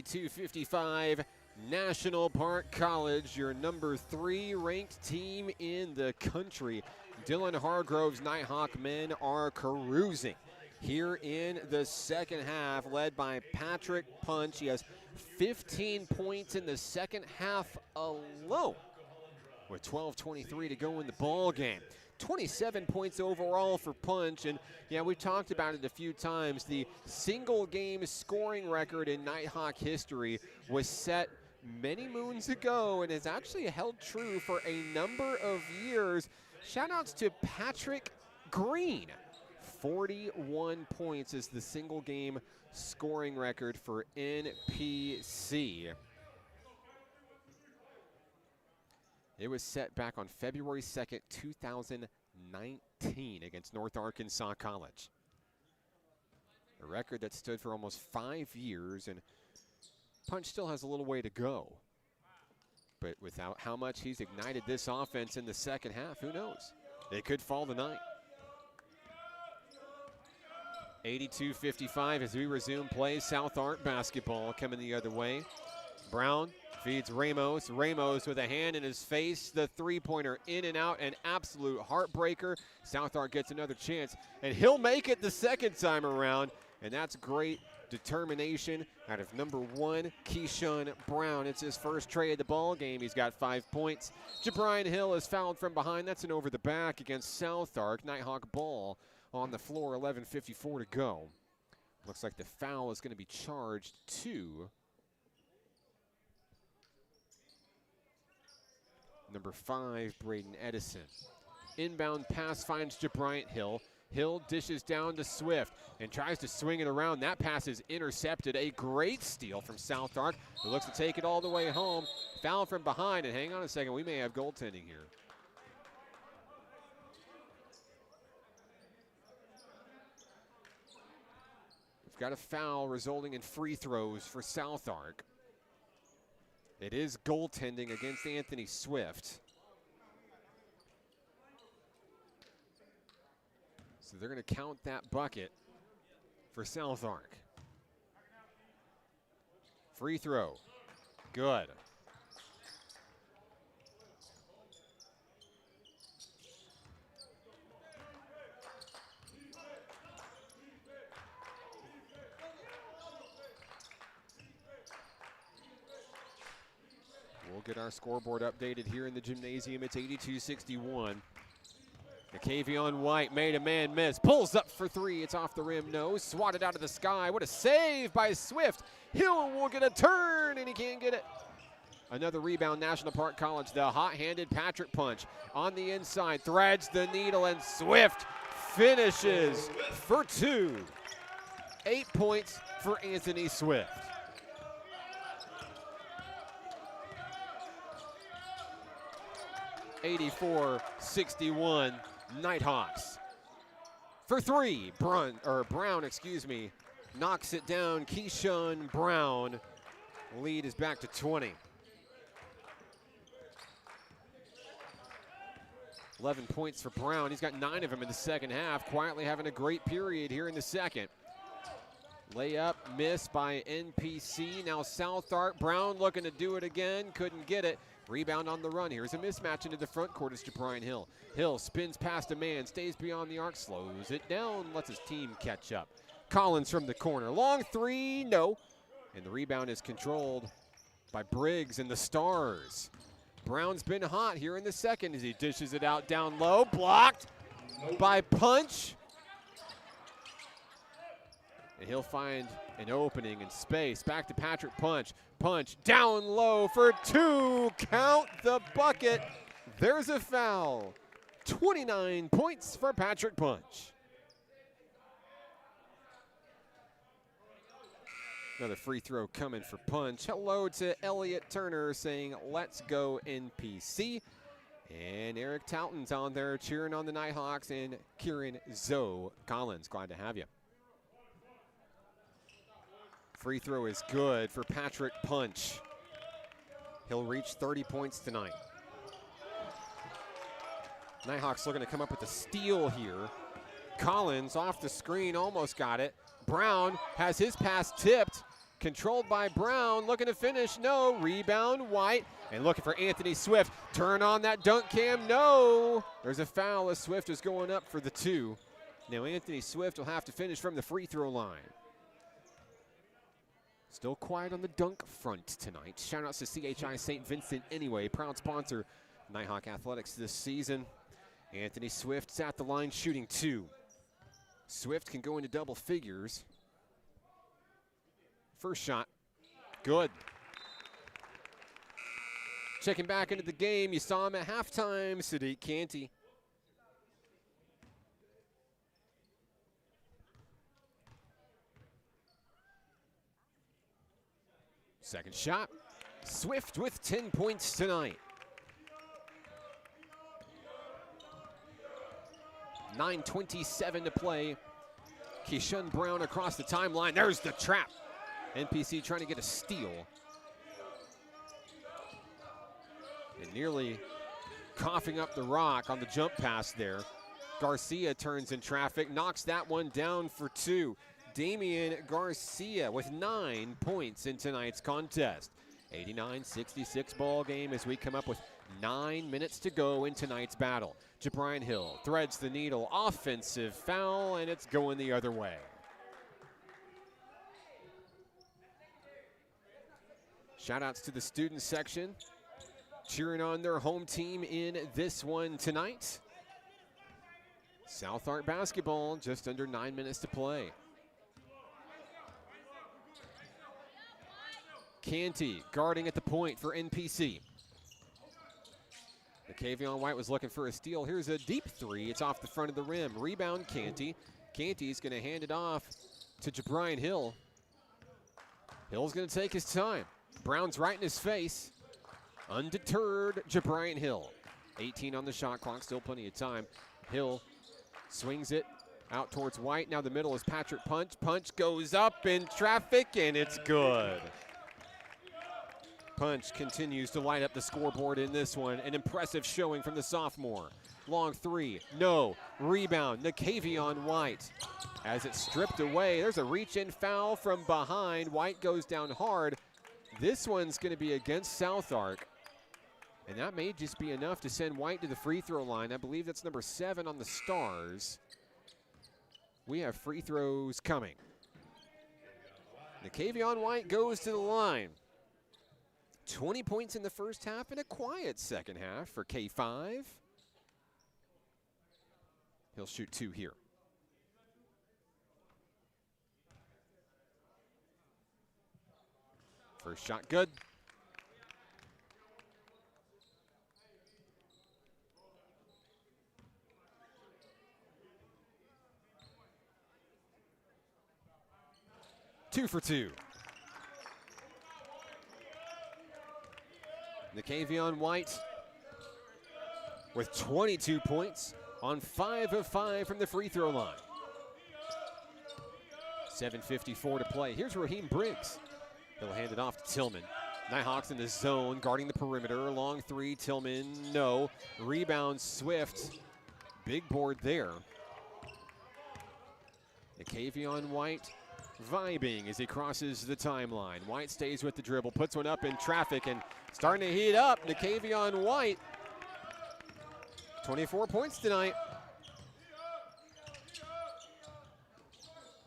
.55 National Park College, your number 3 ranked team in the country. Dylan Hargrove's Nighthawk men are cruising here in the second half, led by Patrick Punch. He has 15 points in the second half alone, with 12:23 to go in the ball game. 27 points overall for Punch, and yeah, we've talked about it a few times. The single game scoring record in Nighthawk history was set many moons ago and has actually held true for a number of years. Shout outs to Patrick Green. 41 points is the single game scoring record for NPC. It was set back on February 2nd, 2019 against North Arkansas College. A record that stood for almost 5 years, and Punch still has a little way to go. But without how much he's ignited this offense in the second half, who knows? It could fall tonight. 82-55 as we resume play. South Ark basketball coming the other way. Brown feeds Ramos. Ramos with a hand in his face. The three-pointer in and out, an absolute heartbreaker. South Ark gets another chance, and he'll make it the second time around, and that's great determination out of number 1, Keyshawn Brown. It's his first tray of the ball game. He's got 5 points. Jabrian Hill is fouled from behind. That's an over the back against South Ark. Nighthawk ball on the floor, 11:54 to go. Looks like the foul is going to be charged to number 5, Braden Edison. Inbound pass finds Jabrian Hill. Hill dishes down to Swift and tries to swing it around. That pass is intercepted. A great steal from South Ark, who looks to take it all the way home. Foul from behind, and hang on a second, we may have goaltending here. We've got a foul resulting in free throws for South Ark. It is goaltending against Anthony Swift. So they're going to count that bucket for South Ark. Free throw. Good. We'll get our scoreboard updated here in the gymnasium. It's 82-61. Nakavion White made a man miss. Pulls up for three. It's off the rim. No. Swatted out of the sky. What a save by Swift. Hill will get a turn, and he can't get it. Another rebound, National Park College. The hot-handed Patrick punch on the inside. Threads the needle, and Swift finishes for two. 8 points for Anthony Swift. (84-61) Nighthawks. For three, Brown, knocks it down. Keyshawn Brown. Lead is back to 20. 11 points for Brown. He's got 9 of them in the second half. Quietly having a great period here in the second. Layup missed by NPC. Now South Arc. Brown looking to do it again. Couldn't get it. Rebound on the run. Here's a mismatch into the front court. It's Jabrian Hill. Hill spins past a man, stays beyond the arc, slows it down, lets his team catch up. Collins from the corner. Long three, no. And the rebound is controlled by Briggs and the Stars. Brown's been hot here in the second as he dishes it out down low. Blocked by Punch. And he'll find an opening in space. Back to Patrick Punch. Punch down low for two. Count the bucket. There's a foul. 29 points for Patrick Punch. Another free throw coming for Punch. Hello to Elliott Turner saying, let's go NPC. And Eric Tauten's on there cheering on the Nighthawks, and Kieran Zoe Collins. Glad to have you. Free throw is good for Patrick Punch. He'll reach 30 points tonight. Nighthawks looking to come up with a steal here. Collins off the screen, almost got it. Brown has his pass tipped. Controlled by Brown, looking to finish, no. Rebound, White, and looking for Anthony Swift. Turn on that dunk cam, no. There's a foul as Swift is going up for the two. Now Anthony Swift will have to finish from the free throw line. Still quiet on the dunk front tonight. Shout-outs to CHI St. Vincent anyway, proud sponsor Nighthawk Athletics this season. Anthony Swift's at the line shooting two. Swift can go into double figures. First shot, good. Checking back into the game, you saw him at halftime, Sadiq Canty. Second shot, Swift with 10 points tonight. 9:27 to play. Keyshawn Brown across the timeline. There's the trap. NPC trying to get a steal. And nearly coughing up the rock on the jump pass there. Garcia turns in traffic, knocks that one down for two. Damian Garcia with 9 points in tonight's contest. 89-66 ball game as we come up with 9 minutes to go in tonight's battle. Jabrian Hill threads the needle, offensive foul, and it's going the other way. Shout-outs to the student section, cheering on their home team in this one tonight. South Arc basketball, just under 9 minutes to play. Canty guarding at the point for NPC. Nakavion White was looking for a steal. Here's a deep three. It's off the front of the rim. Rebound, Canty. Canty's going to hand it off to Jabrian Hill. Hill's going to take his time. Brown's right in his face. Undeterred, Jabrian Hill. 18 on the shot clock, still plenty of time. Hill swings it out towards White. Now the middle is Patrick Punch. Punch goes up in traffic, and it's good. Punch continues to light up the scoreboard in this one. An impressive showing from the sophomore. Long three, no. Rebound, Nakavion White. As it's stripped away, there's a reach-in foul from behind. White goes down hard. This one's going to be against South Ark, and that may just be enough to send White to the free throw line. I believe that's number 7 on the Stars. We have free throws coming. Nikavion White goes to the line. 20 points in the first half and a quiet second half for K5. He'll shoot 2 here. First shot good. Two for 2. Nikavion White with 22 points on 5 of 5 from the free throw line. 7:54 to play. Here's Raheem Briggs. He'll hand it off to Tillman. Nighthawks in the zone, guarding the perimeter. Long 3, Tillman, no. Rebound, Swift. Big board there. Nikavion White vibing as he crosses the timeline. White stays with the dribble, puts one up in traffic, and starting to heat up. Nikavion White, 24 points tonight.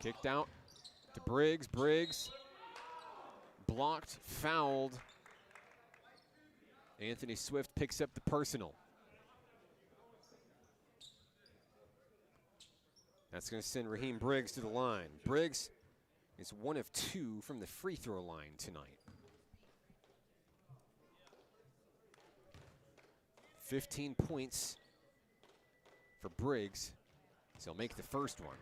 Kicked out to Briggs. Briggs blocked, fouled. Anthony Swift picks up the personal. That's going to send Raheem Briggs to the line. Briggs is 1 of 2 from the free throw line tonight. 15 points for Briggs, so he'll make the first one.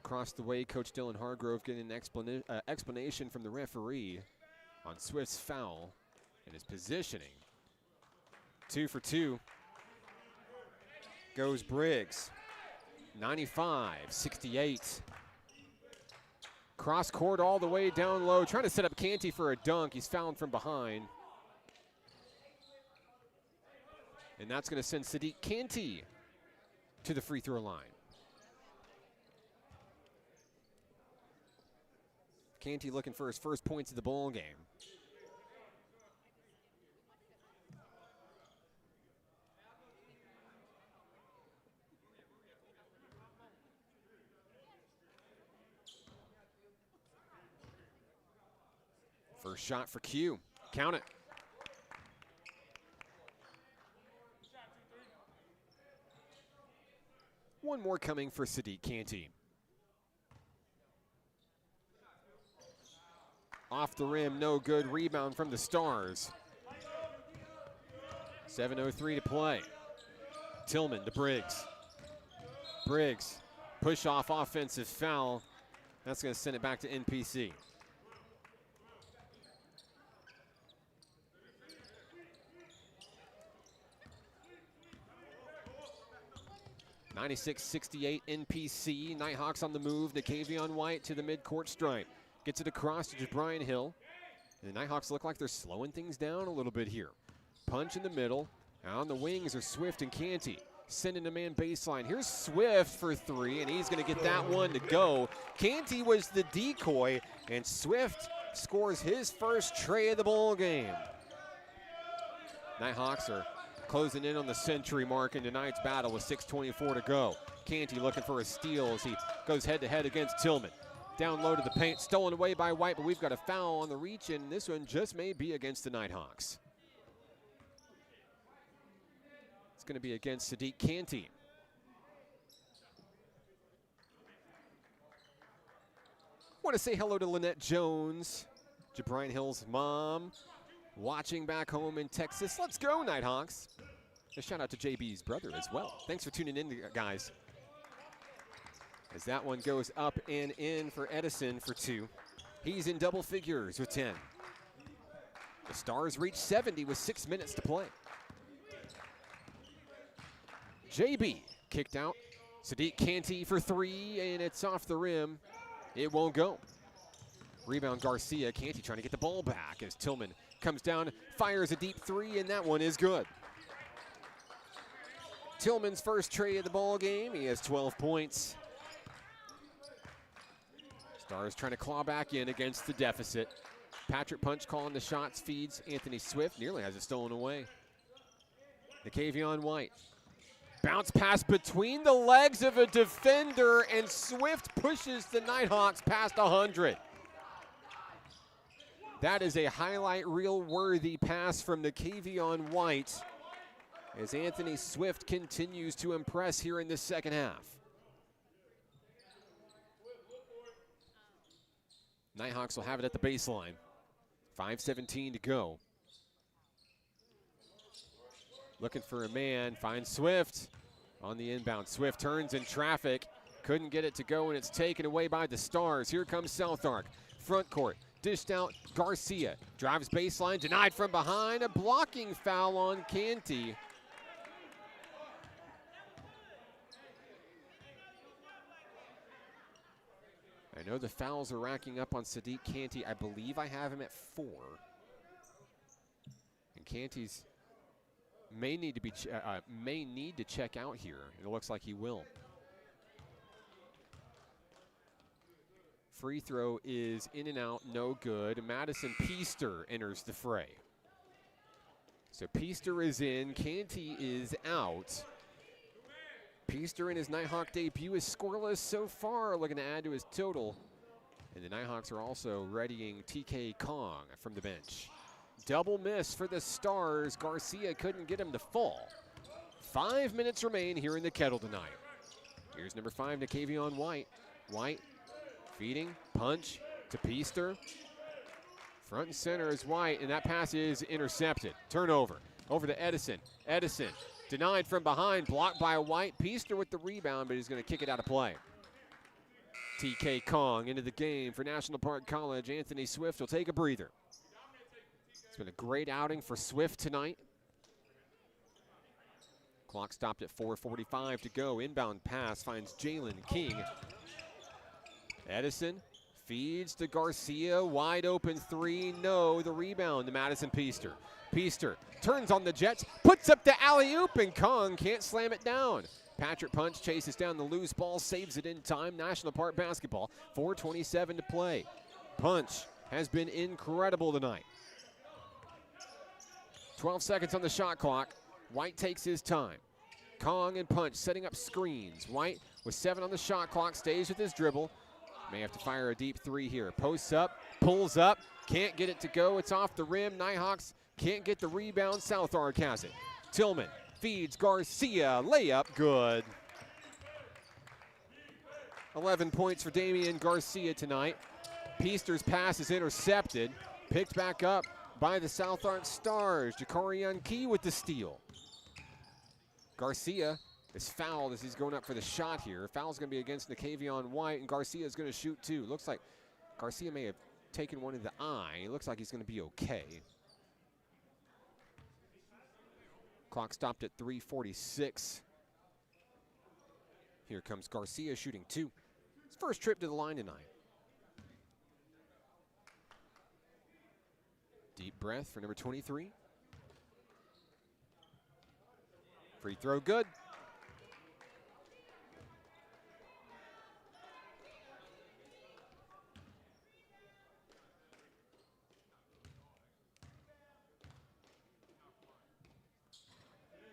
Across the way, Coach Dylan Hargrove getting an explanation from the referee on Swift's foul and his positioning. 2 for 2 goes Briggs. 95-68. Cross court all the way down low, trying to set up Canty for a dunk. He's fouled from behind. And that's going to send Sadiq Canty to the free throw line. Canty looking for his first points of the ball game. First shot for Q. Count it. One more coming for Sadiq Canty. Off the rim, no good. Rebound from the Stars. 7:03 to play. Tillman to Briggs. Briggs, push off offensive foul. That's going to send it back to NPC. (96-68) NPC. Nighthawks on the move. Nikavion White to the midcourt stripe. Gets it across to Jabrian Hill. And the Nighthawks look like they're slowing things down a little bit here. Punch in the middle. On the wings are Swift and Canty. Sending a man baseline. Here's Swift for 3, and he's going to get that one to go. Canty was the decoy, and Swift scores his first tray of the ball game. Nighthawks are closing in on the century mark in tonight's battle with 6:24 to go. Canty looking for a steal as he goes head-to-head against Tillman. Down low to the paint, stolen away by White, but we've got a foul on the reach, and this one just may be against the Nighthawks. It's going to be against Sadiq Canty. Want to say hello to Lynette Jones, Jabrian Hill's mom, watching back home in Texas. Let's go, Nighthawks. A shout out to JB's brother as well. Thanks for tuning in, guys. As that one goes up and in for Edison for 2. He's in double figures with 10. The Stars reach 70 with 6 minutes to play. JB kicked out. Sadiq Canty for 3, and it's off the rim. It won't go. Rebound Garcia. Canty trying to get the ball back as Tillman comes down, fires a deep 3, and that one is good. Tillman's first tray of the ball game. He has 12 points. Stars trying to claw back in against the deficit. Patrick Punch calling the shots, feeds Anthony Swift. Nearly has it stolen away. Nakavion White. Bounce pass between the legs of a defender, and Swift pushes the Nighthawks past 100. That is a highlight reel worthy pass from Nakavion White as Anthony Swift continues to impress here in the second half. Nighthawks will have it at the baseline. 5:17 to go. Looking for a man, finds Swift on the inbound. Swift turns in traffic, couldn't get it to go, and it's taken away by the Stars. Here comes South Ark, front court, dished out Garcia, drives baseline, denied from behind, a blocking foul on Canty. I know the fouls are racking up on Sadiq Canty. I believe I have him at 4. And Canty's may need to check out here. It looks like he will. Free throw is in and out, no good. Madison Peaster enters the fray. So Peaster is in, Canty is out. Peaster in his Nighthawk debut is scoreless so far, looking to add to his total. And the Nighthawks are also readying TK Kong from the bench. Double miss for the Stars. Garcia couldn't get him to fall. 5 minutes remain here in the Kettle tonight. Here's number 5, Nakavion White. White feeding, punch to Peaster. Front and center is White, and that pass is intercepted. Turnover. Over to Edison. Edison denied from behind, blocked by White. Peaster with the rebound, but he's going to kick it out of play. TK Kong into the game for National Park College. Anthony Swift will take a breather. It's been a great outing for Swift tonight. Clock stopped at 4:45 to go. Inbound pass finds Jalen King. Edison feeds to Garcia. Wide open three. No, the rebound to Madison Peaster. Peaster turns on the Jets, puts up the alley-oop, and Kong can't slam it down. Patrick Punch chases down the loose ball, saves it in time. National Park basketball, 4:27 to play. Punch has been incredible tonight. 12 seconds on the shot clock. White takes his time. Kong and Punch setting up screens. White with 7 on the shot clock, stays with his dribble. May have to fire a deep 3 here. Posts up, pulls up, can't get it to go. It's off the rim. Nighthawks can't get the rebound. South Ark has it. Tillman feeds Garcia. Layup good. 11 points for Damian Garcia tonight. Peaster's pass is intercepted. Picked back up by the South Ark Stars. Jakarian Key with the steal. Garcia is fouled as he's going up for the shot here. Foul's going to be against Nakavion White, and Garcia is going to shoot 2. Looks like Garcia may have taken one in the eye. It looks like he's going to be okay. Clock stopped at 3:46. Here comes Garcia shooting 2. His first trip to the line tonight. Deep breath for number 23. Free throw good.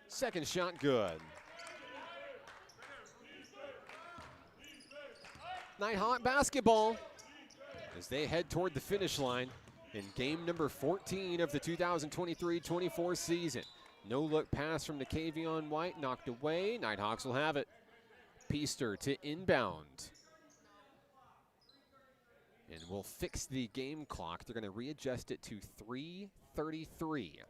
Second shot good. Nighthawk basketball as they head toward the finish line in game number 14 of the 2023-24 season. No look pass from Nakavion White, knocked away. Nighthawks will have it. Peaster to inbound. And we'll fix the game clock. They're going to readjust it to 3:33.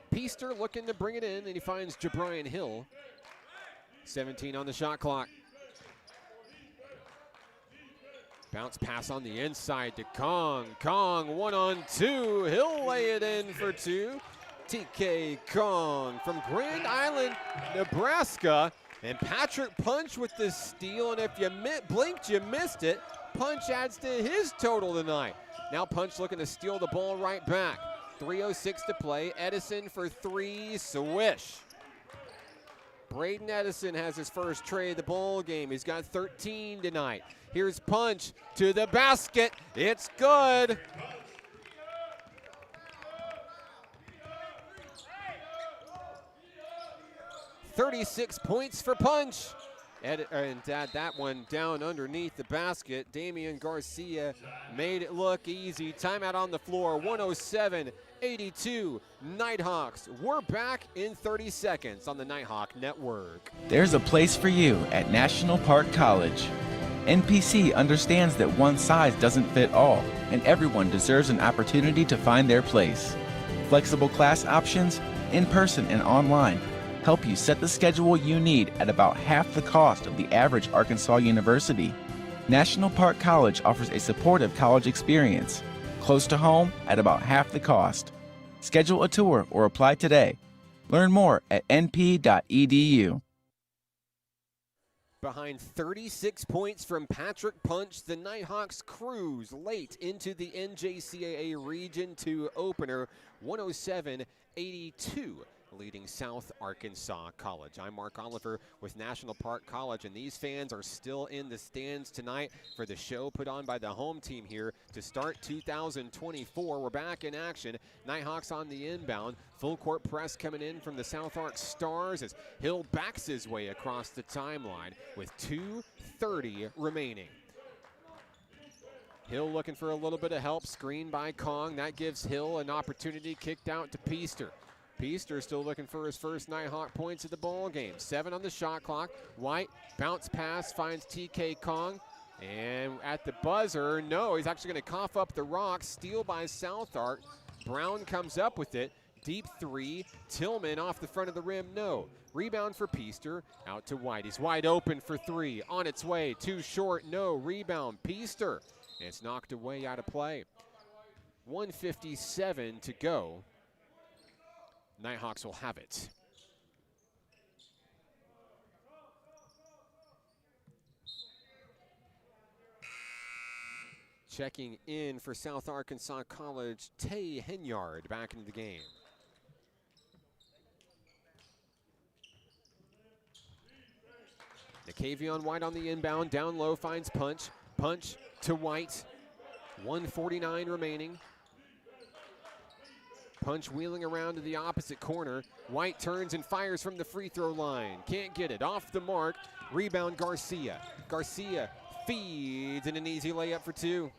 Peaster looking to bring it in, and he finds Jabrian Hill. 17 on the shot clock. Bounce pass on the inside to Kong. Kong 1-on-2. He'll lay it in for 2. TK Kong from Grand Island, Nebraska. And Patrick Punch with the steal. And if you blinked, you missed it. Punch adds to his total tonight. Now Punch looking to steal the ball right back. 3:06 to play. Edison for three, swish. Braden Edison has his first tray of the ball game. He's got 13 tonight. Here's Punch to the basket. It's good. "36 points for Punch." And that one down underneath the basket. Damian Garcia made it look easy. Timeout on the floor, 107-82. Nighthawks. We're back in 30 seconds on the Nighthawk Network. There's a place for you at National Park College. NPC understands that one size doesn't fit all, and everyone deserves an opportunity to find their place. Flexible class options, in person and online, help you set the schedule you need at about half the cost of the average Arkansas university. National Park College offers a supportive college experience, close to home at about half the cost. Schedule a tour or apply today. Learn more at np.edu. Behind 36 points from Patrick Punch, the Nighthawks cruise late into the NJCAA Region 2 opener, 107-82. Leading South Arkansas College. I'm Mark Oliver with National Park College, and these fans are still in the stands tonight for the show put on by the home team here to start 2024. We're back in action. Nighthawks on the inbound. Full court press coming in from the South Ark Stars as Hill backs his way across the timeline with 2:30 remaining. Hill looking for a little bit of help. Screen by Kong. That gives Hill an opportunity. Kicked out to Peaster. Peaster still looking for his first Nighthawk points of the ball game. 7 on the shot clock. White, bounce pass, finds TK Kong. And at the buzzer, no, he's actually going to cough up the rock. Steal by South Ark. Brown comes up with it. Deep three. Tillman off the front of the rim, no. Rebound for Peaster. Out to White. He's wide open for three. On its way. Too short, no. Rebound. Peaster. It's knocked away out of play. 1:57 to go. Nighthawks will have it. Checking in for South Arkansas College, Tay Henyard back into the game. Nakavion White on the inbound, down low, finds Punch. Punch to White, 1:49 remaining. Punch wheeling around to the opposite corner. White turns and fires from the free throw line. Can't get it. Off the mark. Rebound Garcia. Garcia feeds and an easy layup for two.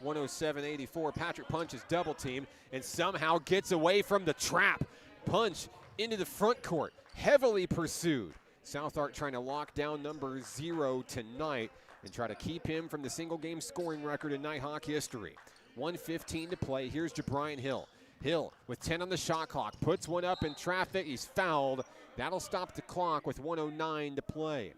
107-84. Patrick Punch is double teamed and somehow gets away from the trap. Punch into the front court. Heavily pursued. South Ark trying to lock down number 0 tonight and try to keep him from the single-game scoring record in Nighthawk history. 1:15 to play. Here's Jabrian Hill. Hill with 10 on the shot clock. Puts one up in traffic. He's fouled. That'll stop the clock with 1:09 to play.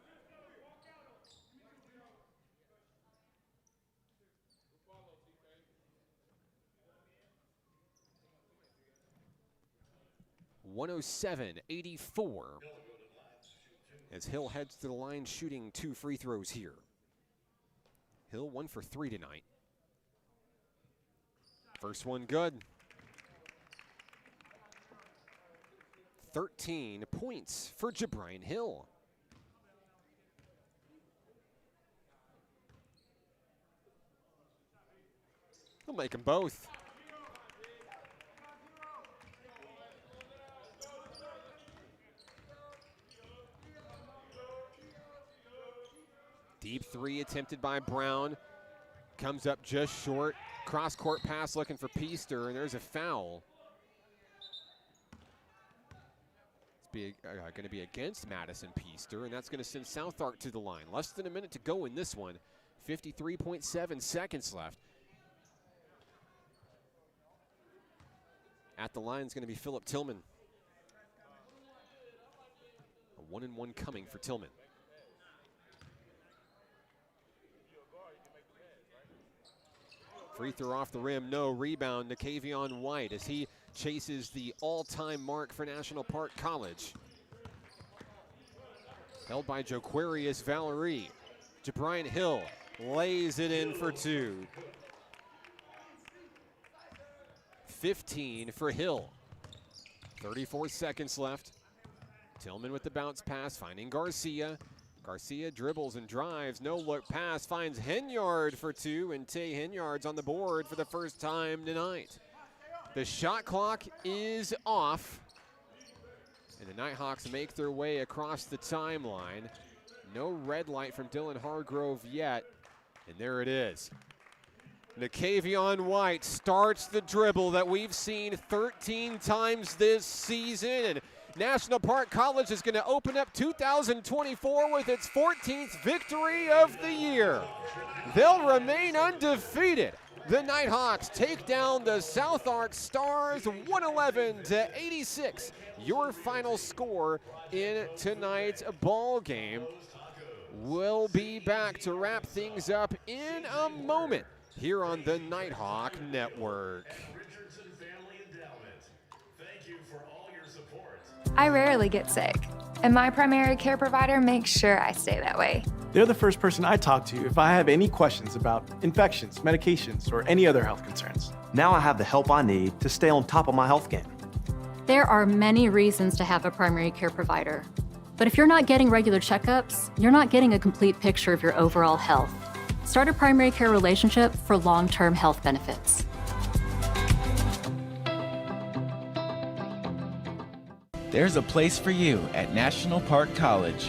(107-84) as Hill heads to the line shooting 2 free throws here. Hill 1 for 3 tonight. First one good. 13 points for Jabrian Hill. He'll make them both. Deep three attempted by Brown. Comes up just short. Cross-court pass looking for Peaster, and there's a foul. It's going to be against Madison Peaster, and that's going to send South Ark to the line. Less than a minute to go in this one. 53.7 seconds left. At the line is going to be Phillip Tillman. A 1-and-1 coming for Tillman. Free throw off the rim, no. Rebound, Nakavion White as he chases the all-time mark for National Park College. Held by Joquarius Valerie. Jabrian Hill lays it in for two. 15 for Hill. 34 seconds left. Tillman with the bounce pass, finding Garcia. Garcia dribbles and drives, no look pass, finds Henyard for 2, and Tay Henyard's on the board for the first time tonight. The shot clock is off, and the Nighthawks make their way across the timeline. No red light from Dylan Hargrove yet, and there it is. Nakavion White starts the dribble that we've seen 13 times this season, and National Park College is going to open up 2024 with its 14th victory of the year. They'll remain undefeated. The Nighthawks take down the South Ark Stars 111-86. Your final score in tonight's ball game. We'll be back to wrap things up in a moment here on the Nighthawk Network. I rarely get sick, and my primary care provider makes sure I stay that way. They're the first person I talk to if I have any questions about infections, medications, or any other health concerns. Now I have the help I need to stay on top of my health game. There are many reasons to have a primary care provider. But if you're not getting regular checkups, you're not getting a complete picture of your overall health. Start a primary care relationship for long-term health benefits. There's a place for you at National Park College.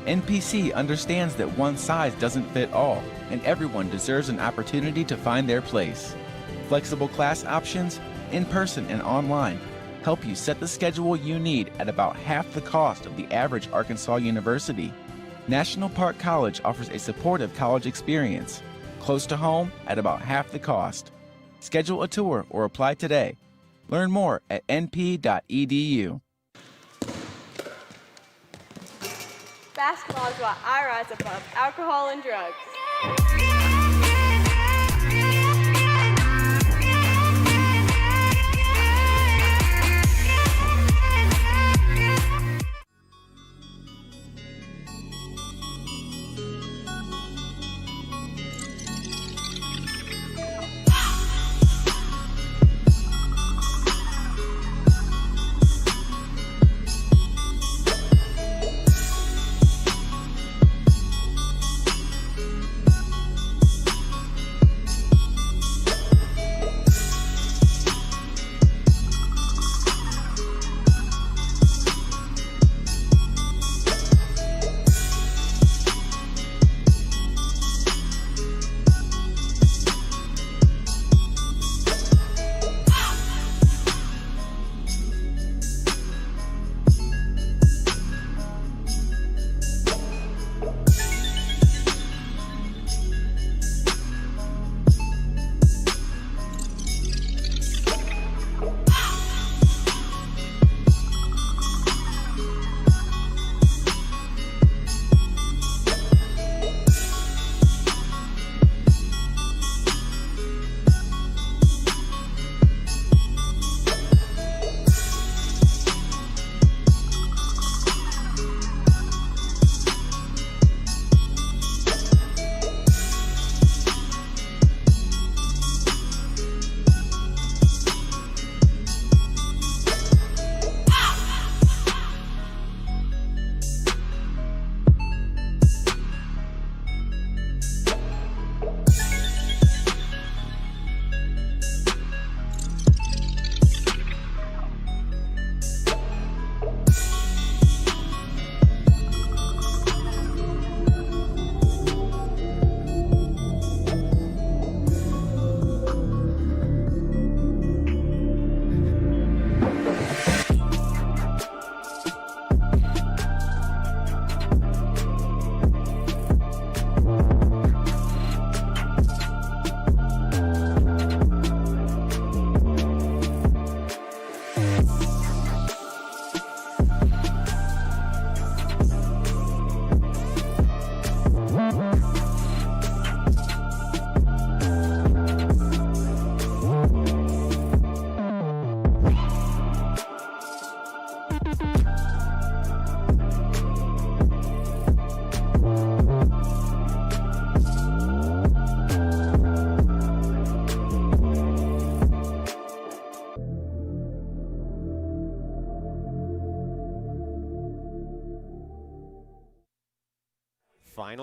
NPC understands that one size doesn't fit all, and everyone deserves an opportunity to find their place. Flexible class options, in-person and online, help you set the schedule you need at about half the cost of the average Arkansas university. National Park College offers a supportive college experience, close to home at about half the cost. Schedule a tour or apply today. Learn more at np.edu. Basketball is what I rise above alcohol and drugs.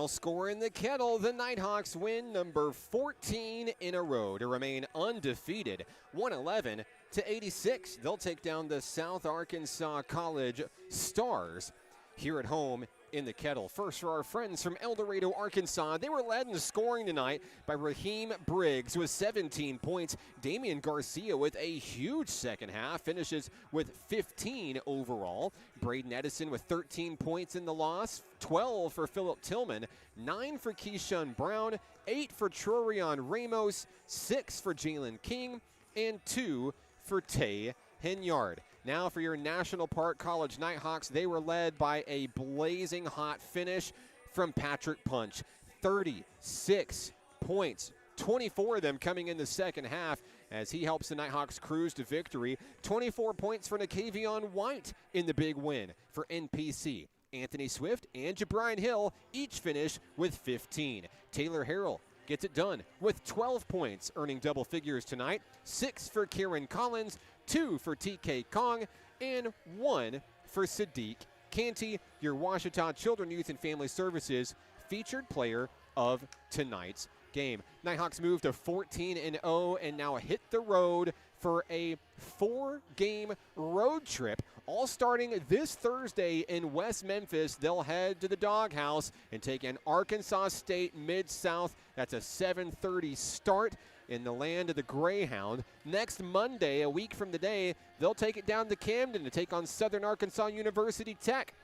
final score in the Kettle, the Nighthawks win number 14 in a row to remain undefeated, 111-86. They'll take down the South Arkansas College Stars here at home in the Kettle. First, for our friends from El Dorado, Arkansas, they were led in scoring tonight by Raheem Briggs with 17 points. Damian Garcia with a huge second half, finishes with 15 overall. Braden Edison with 13 points in the loss, 12 for Philip Tillman, 9 for Keyshawn Brown, 8 for Trorion Ramos, 6 for Jalen King, and 2 for Tay Henyard. Now for your National Park College Nighthawks, they were led by a blazing hot finish from Patrick Punch. 36 points, 24 of them coming in the second half as he helps the Nighthawks cruise to victory. 24 points for Nakavion White in the big win for NPC. Anthony Swift and Jabrian Hill each finish with 15. Taylor Harrell gets it done with 12 points, earning double figures tonight. 6 for Kieran Collins, 2 for TK Kong, and 1 for Sadiq Canty, your Ouachita Children, Youth, and Family Services featured player of tonight's game. Nighthawks move to 14-0 and now hit the road for a 4-game road trip, all starting this Thursday in West Memphis. They'll head to the Doghouse and take an Arkansas State Mid-South. That's a 7:30 start in the land of the Greyhound. Next Monday, a week from today, they'll take it down to Camden to take on Southern Arkansas University Tech.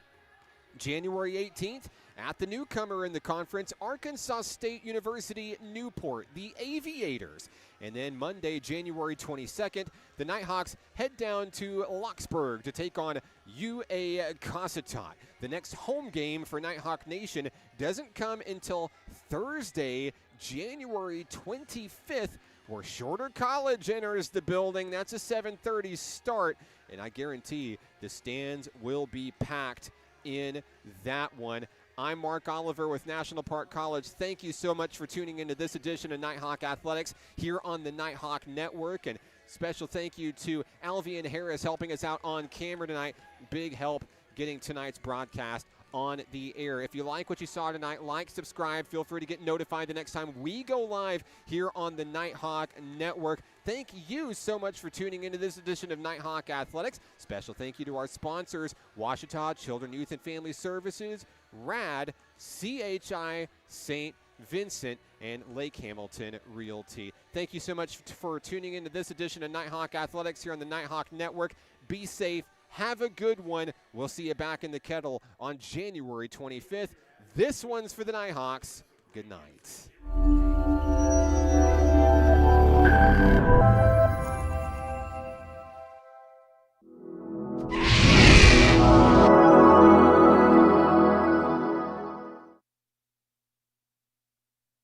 January 18th, at the newcomer in the conference, Arkansas State University Newport, the Aviators. And then Monday, January 22nd, the Nighthawks head down to Locksburg to take on UA Cossatot. The next home game for Nighthawk Nation doesn't come until Thursday, January 25th, where Shorter College enters the building. That's a 7:30 start, and I guarantee the stands will be packed in that one. I'm Mark Oliver with National Park College. Thank you so much for tuning into this edition of Nighthawk Athletics here on the Nighthawk Network. And special thank you to Alvian Harris helping us out on camera tonight. Big help getting tonight's broadcast on the air. If you like what you saw tonight, like, subscribe. Feel free to get notified the next time we go live here on the Nighthawk Network. Thank you so much for tuning into this edition of Nighthawk Athletics. Special thank you to our sponsors, Ouachita Children, Youth, and Family Services, RAD, CHI, St. Vincent, and Lake Hamilton Realty. Thank you so much for tuning into this edition of Nighthawk Athletics here on the Nighthawk Network. Be safe. Have a good one. We'll see you back in the Kettle on January 25th. This one's for the Nighthawks. Good night.